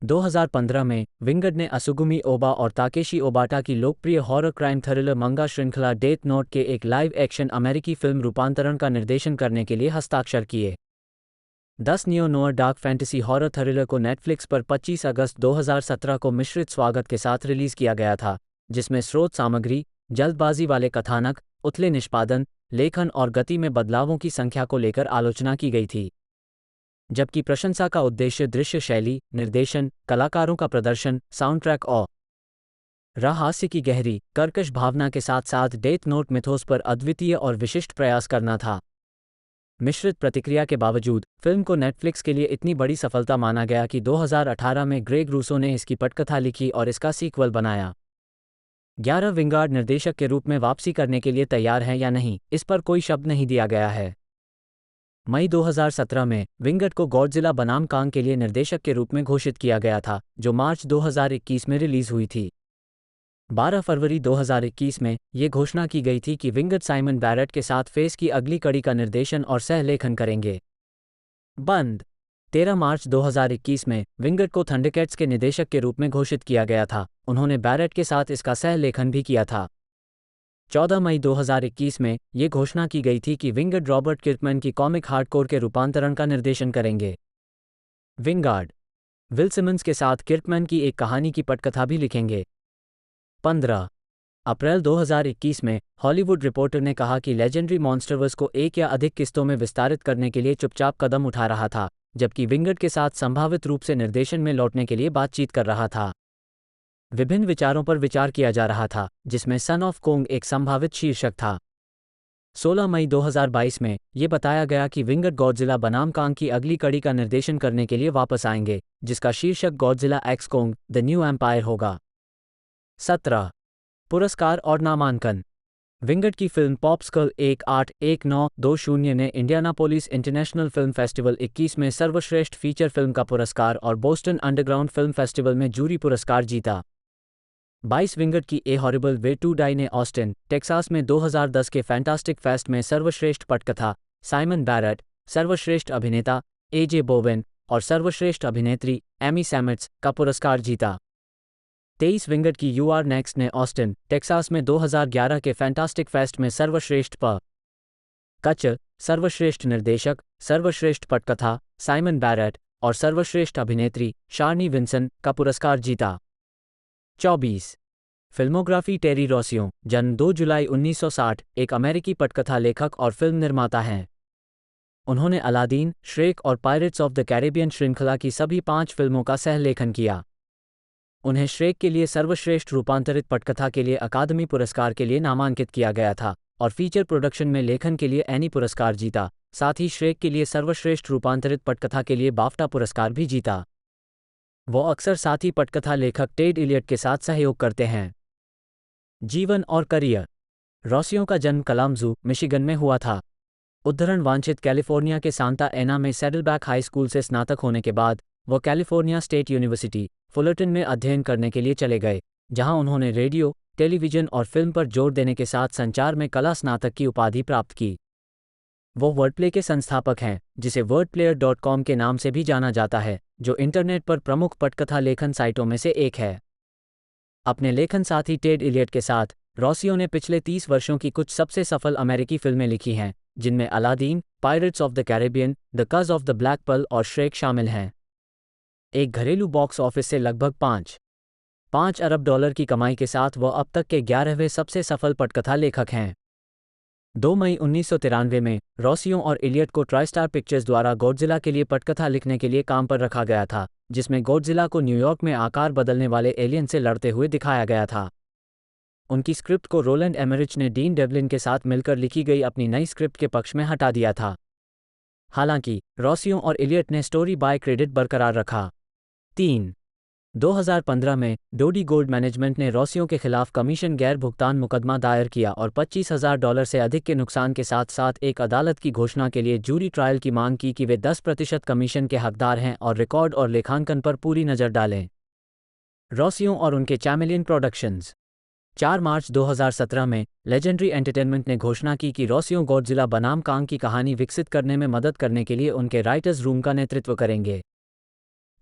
2015 में विंगार्ड ने असुगुमी ओबा और ताकेशी ओबाटा की लोकप्रिय हॉरर क्राइम थ्रिलर मंगा श्रृंखला डेथ नोट के एक लाइव एक्शन अमेरिकी फिल्म रूपांतरण का निर्देशन करने के लिए हस्ताक्षर किए। 10 neo knower dark fantasy horror thriller को नेटफ्लिक्स पर 25 अगस्त 2017 को मिश्रित स्वागत के साथ रिलीज किया गया था, जिसमें स्रोत सामग्री, जल्दबाजी वाले कथानक, उथले निष्पादन, लेखन और गति में बदलावों की संख्या को लेकर आलोचना की गई थी, जबकि प्रशंसा का उद्देश्य दृश्य शैली, निर्देशन, कलाकारों का प्रदर्शन, साउंडट्रैक और रहस्य की गहरी कर्कश भावना के साथ साथ डेथ नोट मिथोस पर अद्वितीय और विशिष्ट प्रयास करना था। मिश्रित प्रतिक्रिया के बावजूद फिल्म को नेटफ्लिक्स के लिए इतनी बड़ी सफलता माना गया कि 2018 में ग्रेग रूसो ने इसकी पटकथा लिखी और इसका सीक्वल बनाया। 11 विंगार्ड निर्देशक के रूप में वापसी करने के लिए तैयार हैं या नहीं, इस पर कोई शब्द नहीं दिया गया है। मई 2017 में विंगर्ड को गॉडजिला बनाम कांग के लिए निर्देशक के रूप में घोषित किया गया था, जो मार्च 2021 में रिलीज हुई थी। 12 फरवरी 2021 में ये घोषणा की गई थी कि विंगर्ड साइमन बैरेट के साथ फेस की अगली कड़ी का निर्देशन और सह-लेखन करेंगे। बंद 13 मार्च 2021 में विंगर्ड को थंडरकैट्स के निदेशक के रूप में घोषित किया गया था। उन्होंने बैरेट के साथ इसका सह-लेखन भी किया था। 14 मई 2021 में ये घोषणा की गई थी कि विंगर्ड रॉबर्ट किर्कमैन की कॉमिक हार्डकोर के रूपांतरण का निर्देशन करेंगे। विंगार्ड विल सिमंस के साथ किर्कमैन की एक कहानी की पटकथा भी लिखेंगे। 15 अप्रैल 2021 में हॉलीवुड रिपोर्टर ने कहा कि लेजेंडरी मॉन्स्टरवर्स को एक या अधिक किस्तों में विस्तारित करने के लिए चुपचाप कदम उठा रहा था, जबकि विंगर्ड के साथ संभावित रूप से निर्देशन में लौटने के लिए बातचीत कर रहा था। विभिन्न विचारों पर विचार किया जा रहा था, जिसमें सन ऑफ कोंग एक संभावित शीर्षक था। 16 मई 2022 में ये बताया गया कि विंगर्ड गॉडजिला बनाम कांग की अगली कड़ी का निर्देशन करने के लिए वापस आएंगे, जिसका शीर्षक Godzilla x Kong the new Empire होगा। 17 पुरस्कार और नामांकन। विंगर्ड की फिल्म पॉप्सकल 181920 ने इंडियानापोलिस इंटरनेशनल फिल्म फेस्टिवल 21 में सर्वश्रेष्ठ फीचर फिल्म का पुरस्कार और बोस्टन अंडरग्राउंड फिल्म फेस्टिवल में जूरी पुरस्कार जीता। 22 विंगर्ड की A Horrible Way to Die ने ऑस्टिन, टेक्सास में 2010 के फैंटास्टिक फेस्ट में सर्वश्रेष्ठ पटकथा, साइमन बैरेट, सर्वश्रेष्ठ अभिनेता एजे बोवेन और सर्वश्रेष्ठ अभिनेत्री एमी सैमेट्स का पुरस्कार जीता। 23 विंगर्ड की यू आर नेक्स्ट ने ऑस्टिन, टेक्सास में 2011 के फैंटास्टिक फेस्ट में सर्वश्रेष्ठ कच, सर्वश्रेष्ठ निर्देशक, सर्वश्रेष्ठ पटकथा, साइमन बैरेट और सर्वश्रेष्ठ अभिनेत्री शार्नी विंसन का पुरस्कार जीता। 24 फिल्मोग्राफी टेरी रॉसियो, जन्म 2 जुलाई 1960, एक अमेरिकी पटकथा लेखक और फिल्म निर्माता हैं। उन्होंने अलादीन, श्रेक और पायरेट्स ऑफ द कैरिबियन श्रृंखला की सभी 5 फिल्मों का सह-लेखन किया। उन्हें श्रेक के लिए सर्वश्रेष्ठ रूपांतरित पटकथा के लिए अकादमी पुरस्कार के लिए नामांकित किया गया था और फीचर प्रोडक्शन में लेखन के लिए एनी पुरस्कार जीता। साथ ही श्रेक के लिए सर्वश्रेष्ठ रूपांतरित पटकथा के लिए बाफ्टा पुरस्कार भी जीता। वो अक्सर साथी पटकथा लेखक टेड इलियट के साथ सहयोग करते हैं। जीवन और करियर। रॉसियो का जन्म कलामजू, मिशिगन में हुआ था। उद्धरण वांछित कैलिफोर्निया के सांता एना में सैडलबैक हाई स्कूल से स्नातक होने के बाद वो कैलिफोर्निया स्टेट यूनिवर्सिटी, फुलरटन में अध्ययन करने के लिए चले गए, जहां उन्होंने रेडियो, टेलीविजन और फिल्म पर जोर देने के साथ संचार में कला स्नातक की उपाधि प्राप्त की। वो वर्डप्ले के संस्थापक हैं, जिसे wordplayer.com के नाम से भी जाना जाता है, जो इंटरनेट पर प्रमुख पटकथा लेखन साइटों में से एक है। अपने लेखन साथी टेड इलियट के साथ रॉसियो ने पिछले 30 वर्षों की कुछ सबसे सफल अमेरिकी फिल्में लिखी हैं, जिनमें Aladdin, Pirates of the Caribbean, The Curse of the Black Pearl और श्रेक शामिल हैं। एक घरेलू बॉक्स ऑफिस से लगभग 5 अरब डॉलर की कमाई के साथ वह अब तक के 11वें सबसे सफल पटकथा लेखक हैं। 2 मई 1993 में रॉसियो और इलियट को ट्राइस्टार पिक्चर्स द्वारा गॉडजिला के लिए पटकथा लिखने के लिए काम पर रखा गया था, जिसमें गॉडजिला को न्यूयॉर्क में आकार बदलने वाले एलियन से लड़ते हुए दिखाया गया था। उनकी स्क्रिप्ट को रोलैंड एमरिच ने डीन डेवलिन के साथ मिलकर लिखी गई अपनी नई स्क्रिप्ट के पक्ष में हटा दिया था। हालांकि रॉसियो और इलियट ने स्टोरी बाय क्रेडिट बरकरार रखा। 2015 में डोडी गोल्ड मैनेजमेंट ने रॉसियो के खिलाफ कमीशन गैर भुगतान मुकदमा दायर किया और $25,000 से अधिक के नुकसान के साथ साथ एक अदालत की घोषणा के लिए जूरी ट्रायल की मांग की कि वे 10% कमीशन के हकदार हैं और रिकॉर्ड और लेखांकन पर पूरी नज़र डालें। रॉसियो और उनके चैमेलियन प्रोडक्शंस। 4 मार्च 2017 में लेजेंडरी एंटरटेनमेंट ने घोषणा की कि रॉसियो गॉडजिला बनाम कांग की कहानी विकसित करने में मदद करने के लिए उनके राइटर्स रूम का नेतृत्व करेंगे।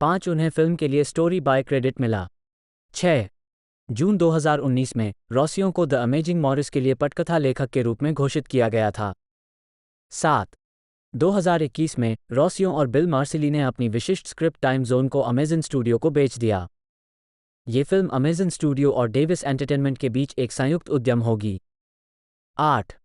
5 उन्हें फिल्म के लिए स्टोरी बाय क्रेडिट मिला। 6 जून 2019 में रॉसियो को द अमेजिंग मॉरिस के लिए पटकथा लेखक के रूप में घोषित किया गया था। 7 2021 में रॉसियो और बिल मार्सिली ने अपनी विशिष्ट स्क्रिप्ट टाइम जोन को अमेजन स्टूडियो को बेच दिया। ये फिल्म अमेजन स्टूडियो और डेविस एंटरटेनमेंट के बीच एक संयुक्त उद्यम होगी। 8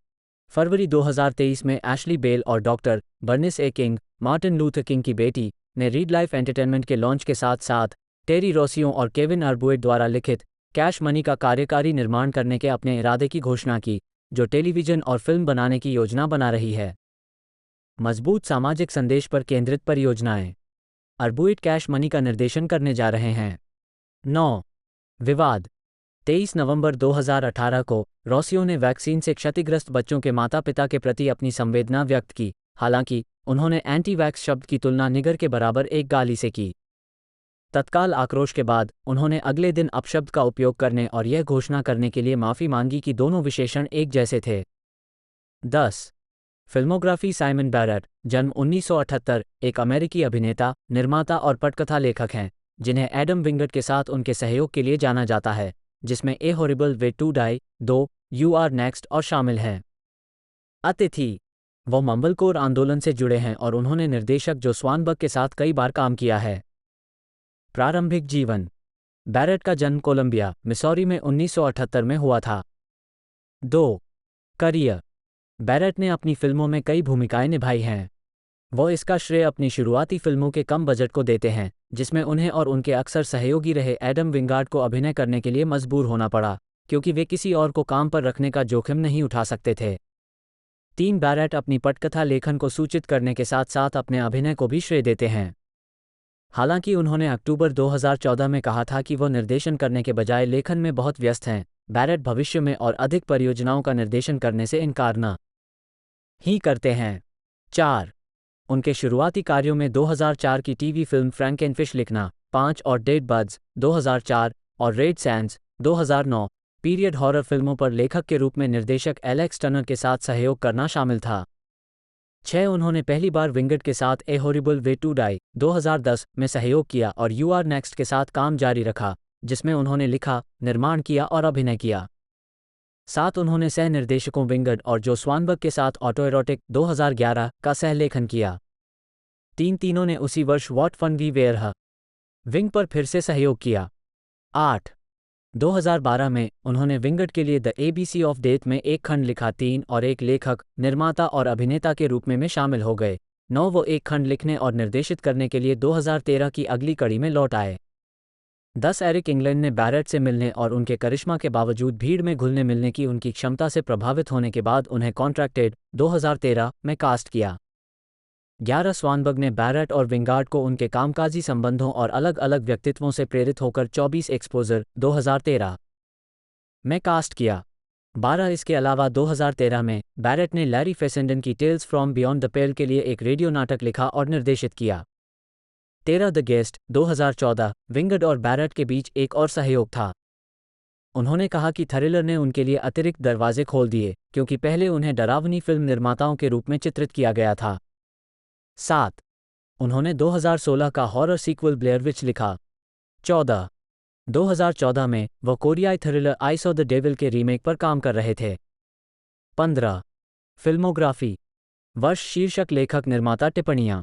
फरवरी 2023 में एशली बेल और doctor Bernice a king, Martin Luther king की बेटी, ने रीड लाइफ एंटरटेनमेंट के लॉन्च के साथ साथ टेरी रॉसियो और केविन अर्बुएट द्वारा लिखित कैश मनी का कार्यकारी निर्माण करने के अपने इरादे की घोषणा की, जो टेलीविजन और फिल्म बनाने की योजना बना रही है। मजबूत सामाजिक संदेश पर केंद्रित परियोजनाएं। अर्बुइट कैश मनी का निर्देशन करने जा रहे हैं। 9. विवाद। 23 नवंबर 2018 को रोसियो ने वैक्सीन से क्षतिग्रस्त बच्चों के माता-पिता के प्रति अपनी संवेदना व्यक्त की, हालांकि उन्होंने एंटी वैक्स शब्द की तुलना निगर के बराबर एक गाली से की। तत्काल आक्रोश के बाद उन्होंने अगले दिन अपशब्द का उपयोग करने और यह घोषणा करने के लिए माफ़ी मांगी कि दोनों विशेषण एक जैसे थे। 10. फिल्मोग्राफी। साइमन बैरेट, जन्म 1978, एक अमेरिकी अभिनेता, निर्माता और पटकथा लेखक हैं, जिन्हें एडम विंगट के साथ उनके सहयोग के लिए जाना जाता है, जिसमें A Horrible Way to Die, 2, You Are Next और शामिल हैं। अतिथि। वो मंबलकोर आंदोलन से जुड़े हैं और उन्होंने निर्देशक जो स्वानबर्ग के साथ कई बार काम किया है। प्रारंभिक जीवन। बैरेट का जन्म कोलंबिया, मिसौरी में 1978 में हुआ था। 2. करियर। बैरेट ने अपनी फिल्मों में कई भूमिकाएं निभाई हैं। वो इसका श्रेय अपनी शुरुआती फिल्मों के कम बजट को देते हैं, जिसमें उन्हें और उनके अक्सर सहयोगी रहे एडम विंगार्ड को अभिनय करने के लिए मजबूर होना पड़ा, क्योंकि वे किसी और को काम पर रखने का जोखिम नहीं उठा सकते थे। 3. बैरेट अपनी पटकथा लेखन को सूचित करने के साथ साथ अपने अभिनय को भी श्रेय देते हैं। हालांकि उन्होंने अक्टूबर 2014 में कहा था कि वो निर्देशन करने के बजाय लेखन में बहुत व्यस्त हैं। बैरेट भविष्य में और अधिक परियोजनाओं का निर्देशन करने से इनकार न ही करते हैं। 4. उनके शुरुआती कार्यों में 2004 की टीवी फिल्म फ्रैंकेनफिश लिखना, 5 और डेड बड्स 2004 और रेड सैंड्स 2009 पीरियड हॉरर फिल्मों पर लेखक के रूप में निर्देशक एलेक्स टर्नर के साथ सहयोग करना शामिल था। 6. उन्होंने पहली बार विंगट के साथ A Horrible Way to Die 2010 में सहयोग किया और यू आर नेक्स्ट के साथ काम जारी रखा, जिसमें उन्होंने लिखा, निर्माण किया और अभिनय किया। 7. उन्होंने सह निर्देशकों विंगट और जो स्वानबर्ग के साथ ऑटोएरोटिक 2011 का सहलेखन किया। 3. तीनों ने उसी वर्ष व्हाट फन वी वेयर ह विंग पर फिर से सहयोग किया। 8. 2012 में उन्होंने विंगट के लिए द एबीसी ऑफ डेथ में एक खंड लिखा। 3 और एक लेखक, निर्माता और अभिनेता के रूप में शामिल हो गए। 9. वो एक खंड लिखने और निर्देशित करने के लिए 2013 की अगली कड़ी में लौट आए। 10. एरिक इंग्लैंड ने बैरेट से मिलने और उनके करिश्मा के बावजूद भीड़ में घुलने मिलने की उनकी क्षमता से प्रभावित होने के बाद उन्हें कॉन्ट्रैक्टेड 2013 में कास्ट किया। 11. स्वानबर्ग ने बैरेट और विंगार्ड को उनके कामकाजी संबंधों और अलग अलग व्यक्तित्वों से प्रेरित होकर 24 एक्सपोजर 2013 में कास्ट किया। 12. इसके अलावा 2013 में बैरेट ने लैरी फेसेंडन की Tales from Beyond the Pale के लिए एक रेडियो नाटक लिखा और निर्देशित किया। 13. द गेस्ट 2014 विंगड और बैरेट के बीच एक और सहयोग था। उन्होंने कहा कि थ्रिलर ने उनके लिए अतिरिक्त दरवाजे खोल दिए, क्योंकि पहले उन्हें डरावनी फिल्म निर्माताओं के रूप में चित्रित किया गया था। 7. उन्होंने 2016 का हॉरर सीक्वल ब्लेयर विच लिखा। 14. 2014 में वह कोरियाई thriller I saw the devil के रीमेक पर काम कर रहे थे। 15. फिल्मोग्राफी। वर्ष शीर्षक लेखक निर्माता टिप्पणियां।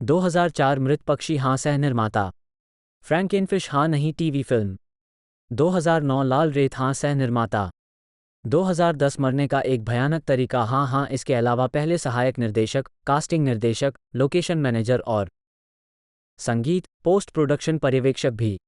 2004 मृत पक्षी हाँ सह निर्माता। फ्रैंकेनफिश हाँ नहीं टीवी फिल्म। 2009 लाल रेत हाँ सह निर्माता। 2010 मरने का एक भयानक तरीका हाँ हाँ इसके अलावा पहले सहायक निर्देशक, कास्टिंग निर्देशक, लोकेशन मैनेजर और संगीत पोस्ट प्रोडक्शन पर्यवेक्षक भी।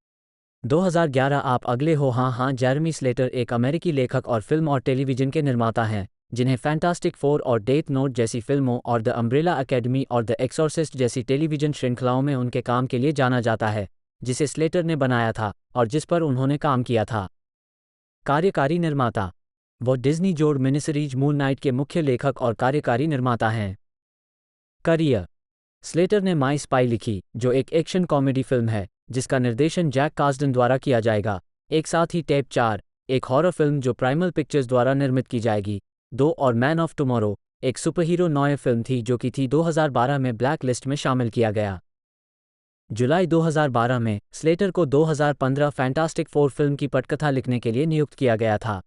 2011 आप अगले हो हाँ हाँ जेरेमी स्लेटर एक अमेरिकी लेखक और फिल्म और टेलीविजन के निर्माता हैं, जिन्हें फैंटास्टिक फोर और डेथ नोट जैसी फिल्मों और द अम्ब्रेला अकेडमी और द एक्सॉर्सिस्ट जैसी टेलीविजन श्रृंखलाओं में उनके काम के लिए जाना जाता है, जिसे स्लेटर ने बनाया था और जिस पर उन्होंने काम किया था। कार्यकारी निर्माता। वो डिज्नी जोड़ मिनिसीरीज मून नाइट के मुख्य लेखक और कार्यकारी निर्माता हैं। करियर। स्लेटर ने माई स्पाई लिखी, जो एक एक्शन कॉमेडी फिल्म है जिसका निर्देशन जैक कास्डन द्वारा किया जाएगा। एक साथ ही टेप 4, एक हॉरर फिल्म जो प्राइमल पिक्चर्स द्वारा निर्मित की जाएगी। 2 और मैन ऑफ टुमारो, एक सुपरहीरो नॉय फिल्म थी जो कि थी 2012 में ब्लैक लिस्ट में शामिल किया गया। जुलाई 2012 में स्लेटर को 2015 फैंटास्टिक फोर फिल्म की पटकथा लिखने के लिए नियुक्त किया गया था।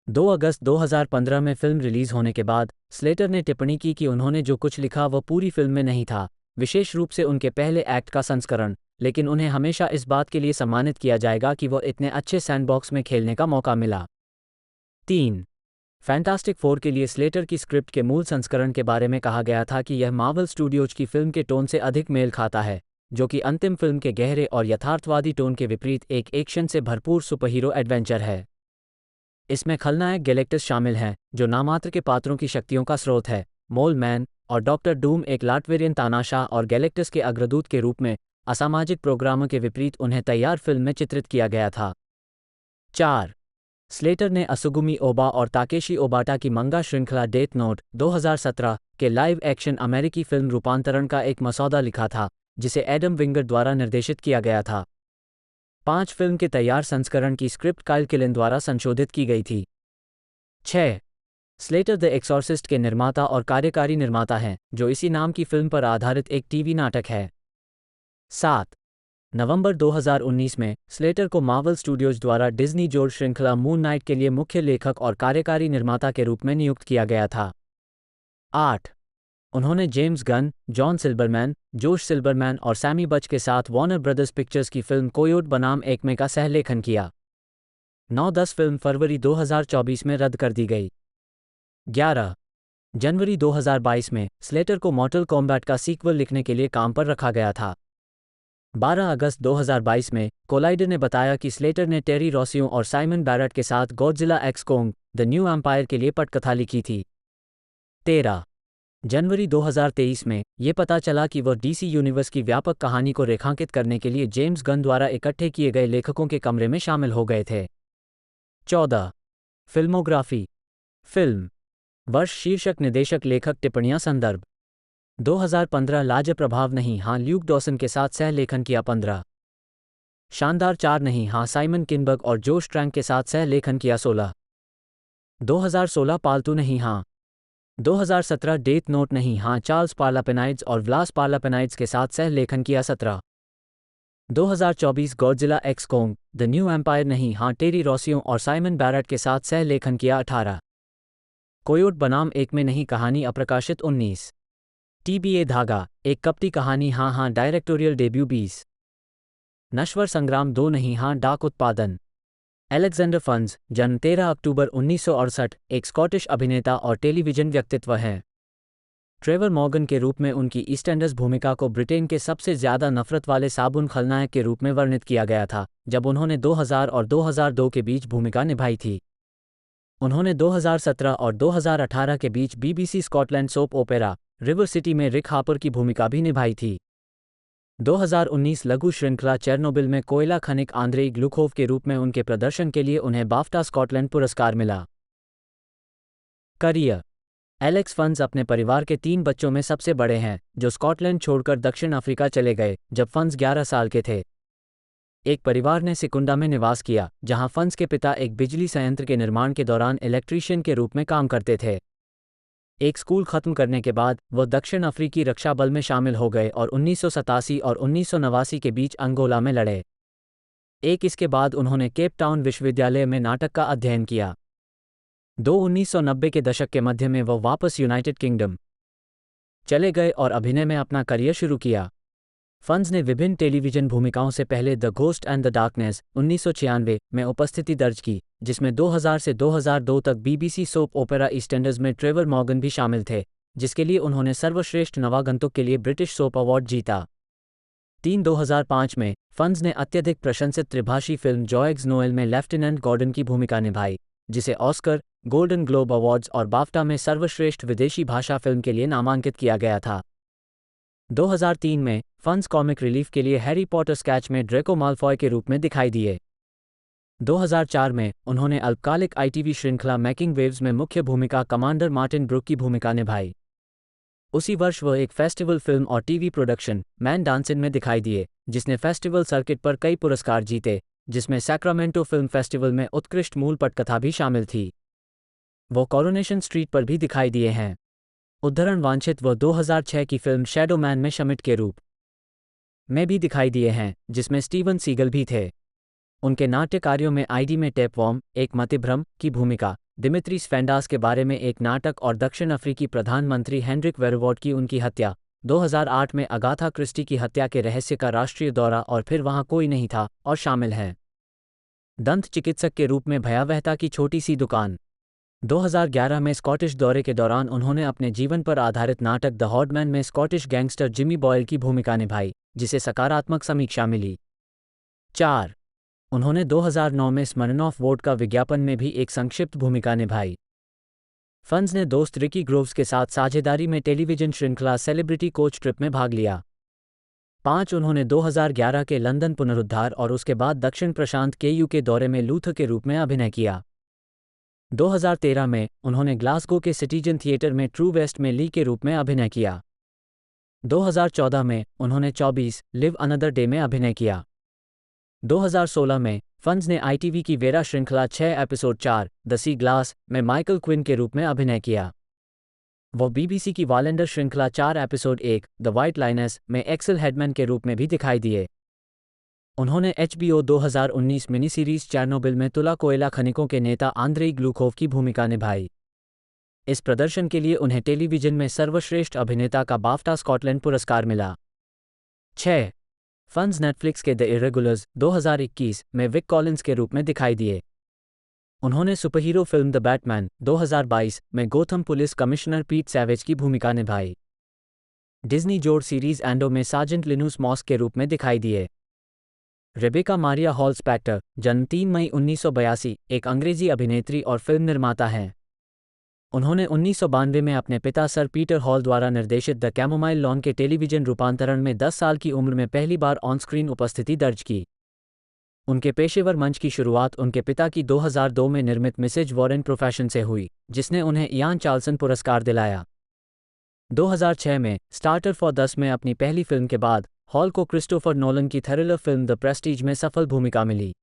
2 अगस्त 2015 में फिल्म रिलीज होने के बाद स्लेटर ने टिप्पणी की कि उन्होंने जो कुछ लिखा वह पूरी फिल्म में नहीं था, विशेष रूप से उनके पहले एक्ट का संस्करण, लेकिन उन्हें हमेशा इस बात के लिए सम्मानित किया जाएगा कि वो इतने अच्छे सैंडबॉक्स में खेलने का मौका मिला। 3. फैंटास्टिक फोर के लिए स्लेटर की स्क्रिप्ट के मूल संस्करण के बारे में कहा गया था कि यह मार्वल स्टूडियोज की फिल्म के टोन से अधिक मेल खाता है, जो कि अंतिम फिल्म के गहरे और यथार्थवादी टोन के विपरीत एक एक्शन से भरपूर सुपरहीरो एडवेंचर है। इसमें खलनायक गैलेक्टस शामिल हैं, जो नामात्र के पात्रों की शक्तियों का स्रोत है। मोल मैन और डॉक्टर डूम एक लाटवेरियन तानाशाह और गैलेक्टस के अग्रदूत के रूप में असामाजिक प्रोग्रामों के विपरीत उन्हें तैयार फिल्म में चित्रित किया गया था। 4. स्लेटर ने असुगुमी ओबा और ताकेशी ओबाटा की मंगा श्रृंखला डेथ नोट 2017 के लाइव एक्शन अमेरिकी फिल्म रूपांतरण का एक मसौदा लिखा था, जिसे एडम विंगर द्वारा निर्देशित किया गया था। 5 फिल्म के तैयार संस्करण की स्क्रिप्ट काइल किलन द्वारा संशोधित की गई थी। 6. स्लेटर द एक्सॉर्सिस्ट के निर्माता और कार्यकारी निर्माता हैं, जो इसी नाम की फिल्म पर आधारित एक टीवी नाटक है। 7. नवंबर 2019 में स्लेटर को मार्वल स्टूडियोज द्वारा डिज्नी जोड़ श्रृंखला मून नाइट के लिए मुख्य लेखक और कार्यकारी निर्माता के रूप में नियुक्त किया गया था। 8. उन्होंने जेम्स गन, जॉन सिल्बरमैन, जोश सिल्बरमैन और सैमी बच के साथ वॉर्नर ब्रदर्स पिक्चर्स की फिल्म कोयोट बनाम एकमे का सहलेखन किया। 9-10 फिल्म फरवरी 2024 में रद्द कर दी गई। 11. जनवरी 2022 में स्लेटर को मॉर्टल कॉम्बैट का सीक्वल लिखने के लिए काम पर रखा गया था। 12 अगस्त 2022 में कोलाइडर ने बताया कि स्लेटर ने टेरी रॉसियो और साइमन बैरेट के साथ Godzilla x Kong the new Empire के लिए पटकथा लिखी थी। 13 जनवरी 2023 में ये पता चला कि वह डीसी यूनिवर्स की व्यापक कहानी को रेखांकित करने के लिए जेम्स गन द्वारा इकट्ठे किए गए लेखकों के कमरे में शामिल हो गए थे। 14 फिल्मोग्राफी। फिल्म वर्ष शीर्षक निर्देशक लेखक टिप्पणियां संदर्भ 2015 लाजप्रभाव नहीं हाँ ल्यूक डॉसन के साथ सह लेखन किया। 15 शानदार 4 नहीं हाँ साइमन किनबर्ग और जोश ट्रैंक के साथ सह लेखन किया। 16 2016 पालतू नहीं हाँ 2017 डेथ नोट नहीं हाँ चार्ल्स पार्लापेनाइड्स और व्लास पार्लापेनाइड्स के साथ सह लेखन किया। 17 2024 Godzilla x Kong the new Empire नहीं हाँ टेरी रॉसियो और साइमन बैरेट के साथ सह लेखन किया। 18 कोयोट बनाम एक में नहीं कहानी अप्रकाशित। 19 टीबीए धागा एक कपटी कहानी हाँ हाँ डायरेक्टोरियल डेब्यू। 20 नश्वर संग्राम 2 नहीं हाँ डाक उत्पादन। एलेक्जेंडर फंस जन्म 13 अक्टूबर 1968 एक स्कॉटिश अभिनेता और टेलीविजन व्यक्तित्व हैं। ट्रेवर मॉर्गन के रूप में उनकी ईस्टएंडर्स भूमिका को ब्रिटेन के सबसे ज्यादा नफरत वाले साबुन खलनायक के रूप में वर्णित किया गया था, जब उन्होंने 2000 और 2002 के बीच भूमिका निभाई थी। उन्होंने 2017 और 2018 के बीच BBC Scotland soap opera River City में रिक हापर की भूमिका भी निभाई थी। 2019 लघु श्रृंखला चेरनोबिल में कोयला खनिक आंद्रेई ग्लुकोव के रूप में उनके प्रदर्शन के लिए उन्हें बाफ्टा स्कॉटलैंड पुरस्कार मिला। करियर। एलेक्स फंस अपने परिवार के 3 बच्चों में सबसे बड़े हैं, जो स्कॉटलैंड छोड़कर दक्षिण अफ्रीका चले गए जब फंस 11 साल के थे। एक परिवार ने सिकुंडा में निवास किया, जहां फंस के पिता एक बिजली संयंत्र के निर्माण के दौरान इलेक्ट्रीशियन के रूप में काम करते थे। एक स्कूल खत्म करने के बाद वह दक्षिण अफ्रीकी रक्षा बल में शामिल हो गए और 1987 और 1989 के बीच अंगोला में लड़े। इसके बाद उन्होंने केप टाउन विश्वविद्यालय में नाटक का अध्ययन किया। 1990 के दशक के मध्य में वह वापस यूनाइटेड किंगडम चले गए और अभिनय में अपना करियर शुरू किया। फंस ने विभिन्न टेलीविजन भूमिकाओं से पहले the ghost and the darkness 1996 में उपस्थिति दर्ज की, जिसमें 2000 से 2002 तक बीबीसी सोप ओपेरा ईस्टएंडर्स में ट्रेवर मॉर्गन भी शामिल थे, जिसके लिए उन्होंने सर्वश्रेष्ठ नवागंतुक के लिए ब्रिटिश सोप अवार्ड जीता। 2005 में फंस ने अत्यधिक प्रशंसित त्रिभाषी फिल्म जॉयग्स नोएल में लेफ्टिनेंट गॉर्डन की भूमिका निभाई, जिसे ऑस्कर, गोल्डन ग्लोब अवार्ड्स और बाफ्टा में सर्वश्रेष्ठ विदेशी भाषा फिल्म के लिए नामांकित किया गया था। 2003 में फंस कॉमिक रिलीफ के लिए हैरी पॉटर स्केच में ड्रेको माल्फॉय के रूप में दिखाई दिए। 2004 में उन्होंने अल्पकालिक आईटीवी श्रृंखला मेकिंग वेव्स में मुख्य भूमिका कमांडर मार्टिन ब्रुक की भूमिका निभाई। उसी वर्ष वह एक फेस्टिवल फिल्म और टीवी प्रोडक्शन मैन डांसिन में दिखाई दिए, जिसने फेस्टिवल सर्किट पर कई पुरस्कार जीते, जिसमें सैक्रामेंटो फिल्म फेस्टिवल में उत्कृष्ट मूल पटकथा भी शामिल थी। वो कोरोनेशन स्ट्रीट पर भी दिखाई दिए हैं। उद्धरण वांछित वह 2006 की फिल्म शैडो मैन में शमिट के रूप में भी दिखाई दिए हैं, जिसमें स्टीवन सीगल भी थे। उनके नाट्य कार्यों में आईडी में टेपवॉर्म, एक मतिभ्रम की भूमिका, दिमित्री स्फेंडास के बारे में एक नाटक और दक्षिण अफ्रीकी प्रधानमंत्री हेनरिक वेरवॉर्ड की उनकी हत्या, 2008 में अगाथा क्रिस्टी की हत्या के रहस्य का राष्ट्रीय दौरा और फिर वहां कोई नहीं था और शामिल हैं। दंत चिकित्सक के रूप में भयावहता की छोटी सी दुकान, 2011 में स्कॉटिश दौरे के दौरान उन्होंने अपने जीवन पर आधारित नाटक द हॉर्डमैन में स्कॉटिश गैंगस्टर जिमी बॉयल की भूमिका निभाई, जिसे सकारात्मक समीक्षा मिली। 4. उन्होंने 2009 में स्मिर्नॉफ वोडका विज्ञापन में भी एक संक्षिप्त भूमिका निभाई। फंस ने दोस्त रिकी ग्रोव्स के साथ साझेदारी में टेलीविजन श्रृंखला सेलिब्रिटी कोच ट्रिप में भाग लिया। 5. उन्होंने 2011 के लंदन पुनरुद्धार और उसके बाद दक्षिण प्रशांत केयू के दौरे में लूथर के रूप में अभिनय किया। 2013 में उन्होंने ग्लासगो के सिटीजन थिएटर में ट्रू वेस्ट में ली के रूप में अभिनय किया। 2014 में उन्होंने 24 लिव अनदर डे में अभिनय किया। 2016 में फंस ने ITV की वेरा श्रृंखला 6 एपिसोड 4 द सी ग्लास में माइकल क्विन के रूप में अभिनय किया। वो BBC की वालेंडर श्रृंखला 4 एपिसोड 1 द व्हाइट लाइनस में एक्सेल हेडमैन के रूप में भी दिखाई दिए। उन्होंने HBO 2019 मिनी सीरीज चेर्नोबिल में तुला कोयला खनिकों के नेता आंद्रेई ग्लूकोव की भूमिका निभाई। इस प्रदर्शन के लिए उन्हें टेलीविजन में सर्वश्रेष्ठ अभिनेता का बाफ्टा स्कॉटलैंड पुरस्कार मिला। 6. फंस नेटफ्लिक्स के द इरेगुलर्स 2021 में विक कॉलिंस के रूप में दिखाई दिए। उन्होंने सुपरहीरो फिल्म द बैटमैन 2022 में गोथम पुलिस कमिश्नर पीट सैवेज की भूमिका निभाई। डिज्नी जोड़ सीरीज एंडो में सार्जेंट लिनूस मॉस के रूप में दिखाई दिए। रेबेका मारिया हॉल स्पेक्टर, जन्म 3 मई 1982, एक अंग्रेजी अभिनेत्री और फिल्म निर्माता हैं। उन्होंने 1992 में अपने पिता सर पीटर हॉल द्वारा निर्देशित द कैमोमाइल लॉन के टेलीविजन रूपांतरण में 10 साल की उम्र में पहली बार ऑन स्क्रीन उपस्थिति दर्ज की। उनके पेशेवर मंच की शुरुआत उनके पिता की 2002 में निर्मित मिसेज वॉरेन प्रोफेशन से हुई, जिसने उन्हें इयान चार्ल्सन पुरस्कार दिलाया। 2006 में स्टार्टर फॉर 10 में अपनी पहली फिल्म के बाद हॉल को क्रिस्टोफर नोलन की थ्रिलर फिल्म द प्रेस्टीज में सफल भूमिका मिली।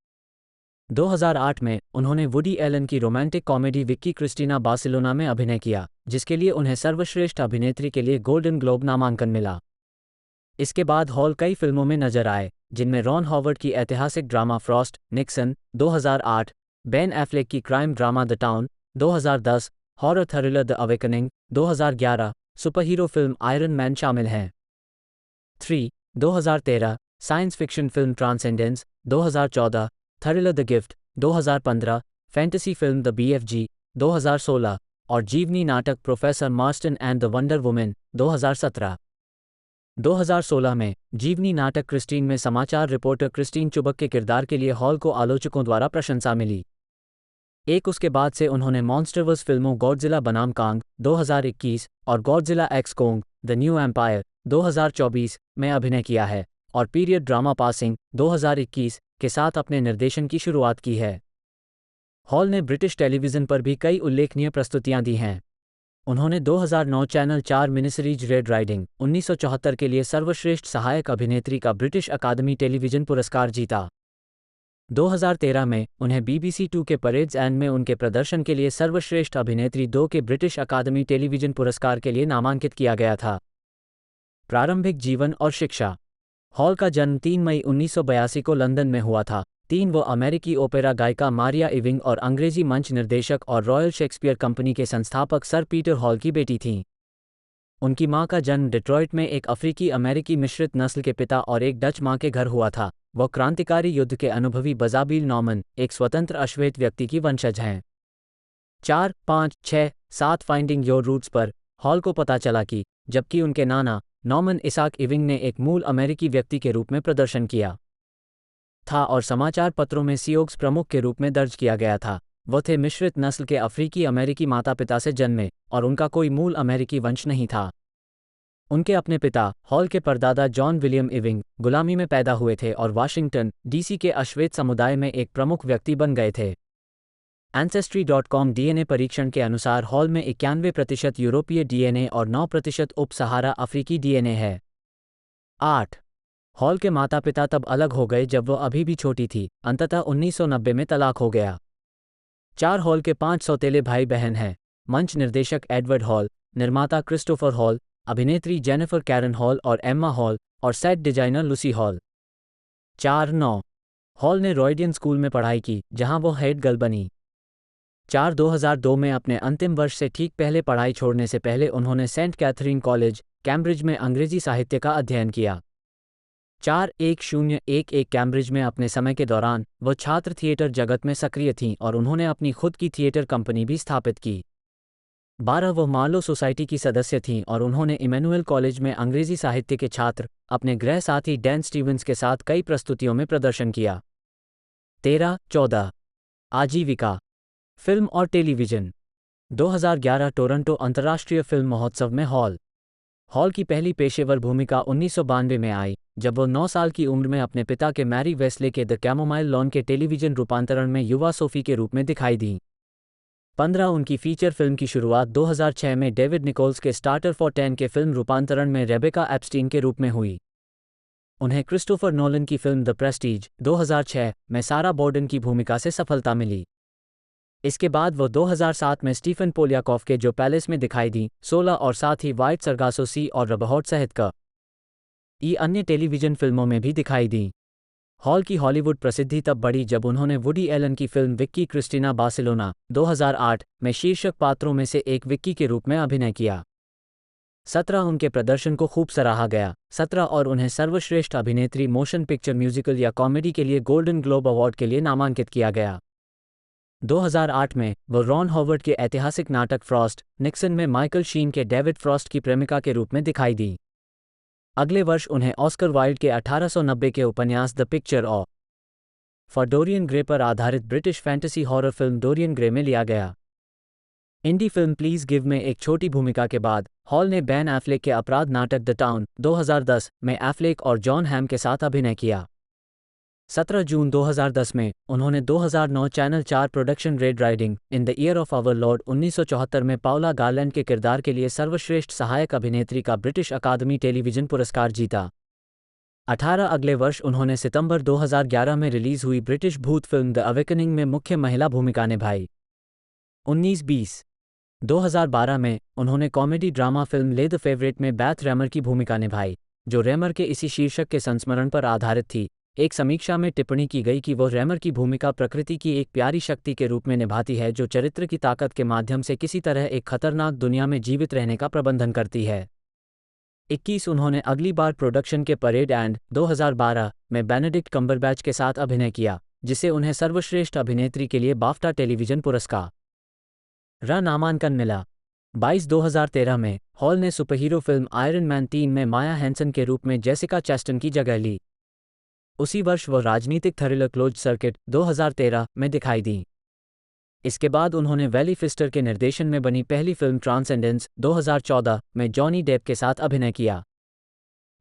2008 में उन्होंने वुडी एलन की romantic comedy Vicky Cristina Barcelona में अभिनय किया, जिसके लिए उन्हें सर्वश्रेष्ठ अभिनेत्री के लिए गोल्डन ग्लोब नामांकन मिला। इसके बाद हॉल कई फिल्मों में नजर आए, जिनमें रॉन हॉवर्ड की ऐतिहासिक drama Frost Nixon 2008, Ben Affleck की crime drama the town 2010, horror thriller the awakening 2011, superhero film iron man शामिल हैं। 3. 2013 science fiction film transcendence 2014, thriller the gift 2015, fantasy film the BFG 2016 और जीवनी नाटक professor Marston and the wonder women 2017। 2016 में जीवनी नाटक Christine में समाचार रिपोर्टर क्रिस्टीन चुबक के किरदार के लिए हॉल को आलोचकों द्वारा प्रशंसा मिली। उसके बाद से उन्होंने मॉन्स्टरवर्स फिल्मों गॉडजिला बनाम कांग 2021 और Godzilla x Kong the new Empire 2024 में अभिनय किया है और पीरियड ड्रामा पासिंग 2021 के साथ अपने निर्देशन की शुरुआत की है। हॉल ने ब्रिटिश टेलीविज़न पर भी कई उल्लेखनीय प्रस्तुतियां दी हैं। उन्होंने 2009 चैनल 4 मिनीसीरीज रेड राइडिंग 1974 के लिए सर्वश्रेष्ठ सहायक अभिनेत्री का ब्रिटिश अकादमी टेलीविजन पुरस्कार जीता। 2013 में उन्हें BBC 2 के परेड्स एंड में उनके प्रदर्शन के लिए सर्वश्रेष्ठ अभिनेत्री 2 के ब्रिटिश अकादमी टेलीविजन पुरस्कार के लिए नामांकित किया गया था। प्रारंभिक जीवन और शिक्षा। हॉल का जन्म 3 मई 1982 को लंदन में हुआ था। वो अमेरिकी ओपेरा गायिका मारिया इविंग और अंग्रेजी मंच निर्देशक और रॉयल शेक्सपियर कंपनी के संस्थापक सर पीटर हॉल की बेटी थीं। उनकी मां का जन्म डिट्रॉइट में एक अफ्रीकी अमेरिकी मिश्रित नस्ल के पिता और एक डच मां के घर हुआ था। वह क्रांतिकारी युद्ध के अनुभवी बजाबील नॉर्मन, एक स्वतंत्र अश्वेत व्यक्ति की वंशज हैं। 4, 5, 6, 7 फाइंडिंग योर रूट्स पर हॉल को पता चला कि जबकि उनके नाना नॉर्मन इसाक इविंग ने एक मूल अमेरिकी व्यक्ति के रूप में प्रदर्शन किया था और समाचार पत्रों में सियोग्स प्रमुख के रूप में दर्ज किया गया था, वह थे मिश्रित नस्ल के अफ्रीकी अमेरिकी माता पिता से जन्मे और उनका कोई मूल अमेरिकी वंश नहीं था। उनके अपने पिता हॉल के परदादा जॉन विलियम इविंग गुलामी में पैदा हुए थे और वाशिंगटन DC के अश्वेत समुदाय में एक प्रमुख व्यक्ति बन गए थे। Ancestry.com DNA परीक्षण के अनुसार हॉल में 91% यूरोपीय DNA और 9% उप सहारा अफ्रीकी DNA है। 8. हॉल के माता पिता तब अलग हो गए जब वह अभी भी छोटी थी, अंततः 1990 में तलाक हो गया। 4. हॉल के 5 सौतेले भाई बहन हैं। मंच निर्देशक एडवर्ड हॉल, निर्माता क्रिस्टोफर हॉल, अभिनेत्री जेनिफर कैरन हॉल और एम्मा हॉल और set designer Lucy hall. 4. Hall ने रॉयडियन स्कूल में पढ़ाई की, जहां वो हेड गर्ल बनी। 4. 2002 में अपने अंतिम वर्ष से ठीक पहले पढ़ाई छोड़ने से पहले उन्होंने सेंट कैथरीन कॉलेज, कैम्ब्रिज में अंग्रेजी साहित्य का अध्ययन किया। 4111 कैम्ब्रिज में अपने समय के दौरान वह छात्र थिएटर जगत में सक्रिय थीं और उन्होंने अपनी खुद की थिएटर कंपनी भी स्थापित की। 12 वह मार्लो सोसाइटी की सदस्य थीं और उन्होंने इमैनुअल कॉलेज में अंग्रेजी साहित्य के छात्र अपने गृह साथी डैन स्टीवंस के साथ कई प्रस्तुतियों में प्रदर्शन किया। 13-14 आजीविका फिल्म और टेलीविज़न 2011 टोरंटो अंतर्राष्ट्रीय फिल्म महोत्सव में हॉल की पहली पेशेवर भूमिका 1992 में आई, जब वो 9 साल की उम्र में अपने पिता के मैरी वेस्ले के द कैमोमाइल लॉन के टेलीविज़न रूपांतरण में युवा सोफी के रूप में दिखाई दी। 15 उनकी फीचर फिल्म की शुरुआत 2006 में डेविड निकोल्स के स्टार्टर फॉर 10 के फिल्म रूपांतरण में रेबेका एप्स्टीन के रूप में हुई। उन्हें क्रिस्टोफर नोलन की फिल्म द प्रेस्टीज 2006 में सारा बॉर्डन की भूमिका से सफलता मिली। इसके बाद वो 2007 में स्टीफन पोलियाकॉफ के जो पैलेस में दिखाई दी 16 और साथ ही वाइट सरगासो सी और रबहॉट सहित कई अन्य टेलीविज़न फिल्मों में भी दिखाई दी। हॉल की हॉलीवुड प्रसिद्धि तब बढ़ी जब उन्होंने वुडी एलन की फिल्म विक्की क्रिस्टिना बार्सिलोना 2008 में शीर्षक पात्रों में से एक विक्की के रूप में अभिनय किया। 17 उनके प्रदर्शन को खूब सराहा गया। 17 और उन्हें सर्वश्रेष्ठ अभिनेत्री मोशन पिक्चर म्यूजिकल या कॉमेडी के लिए गोल्डन ग्लोब अवार्ड के लिए नामांकित किया गया। 2008 में वो रॉन हॉवर्ड के ऐतिहासिक नाटक फ्रॉस्ट निक्सन में माइकल शीन के डेविड फ्रॉस्ट की प्रेमिका के रूप में दिखाई दी। अगले वर्ष उन्हें ऑस्कर वाइल्ड के 1890 के उपन्यास the picture of Dorian Gray पर आधारित British fantasy horror film Dorian Gray में लिया गया। इंडी फिल्म प्लीज गिव में एक छोटी भूमिका के बाद हॉल ने बैन एफ्लेक के अपराध नाटक द टाउन 2010 में एफ्लेक और जॉन हैम के साथ अभिनय किया। 17 जून 2010 में उन्होंने 2009 channel 4 production Red Riding in the Year of Our Lord 1974 में पाउला गार्लैंड के किरदार के लिए सर्वश्रेष्ठ सहायक अभिनेत्री का ब्रिटिश अकादमी टेलीविज़न पुरस्कार जीता। 18 अगले वर्ष उन्होंने सितंबर 2011 में रिलीज हुई ब्रिटिश भूत फिल्म द अवेकनिंग में मुख्य महिला भूमिका निभाई। 19-20 2012 में उन्होंने कॉमेडी ड्रामा फिल्म ले द फेवरेट में बैथ रेमर की भूमिका निभाई, जो रेमर के इसी शीर्षक के संस्मरण पर आधारित थी। एक समीक्षा में टिप्पणी की गई कि वो रेमर की भूमिका प्रकृति की एक प्यारी शक्ति के रूप में निभाती है जो चरित्र की ताकत के माध्यम से किसी तरह एक खतरनाक दुनिया में जीवित रहने का प्रबंधन करती है। 21 उन्होंने अगली बार प्रोडक्शन के परेड एंड 2012 में बेनेडिक्ट कम्बरबैच के साथ अभिनय किया, जिसे उन्हें सर्वश्रेष्ठ अभिनेत्री के लिए बाफ्टा टेलीविज़न पुरस्कार नामांकन मिला। 22 2013 में हॉल ने सुपरहीरो फिल्म आयरन मैन 3 में माया हैंसन के रूप में जेसिका चैस्टन की जगह ली। उसी वर्ष वह राजनीतिक थ्रिलर क्लोज्ड सर्किट 2013 में दिखाई दी। इसके बाद उन्होंने वैली फिस्टर के निर्देशन में बनी पहली फिल्म ट्रांसेंडेंस 2014 में जॉनी डेप के साथ अभिनय किया।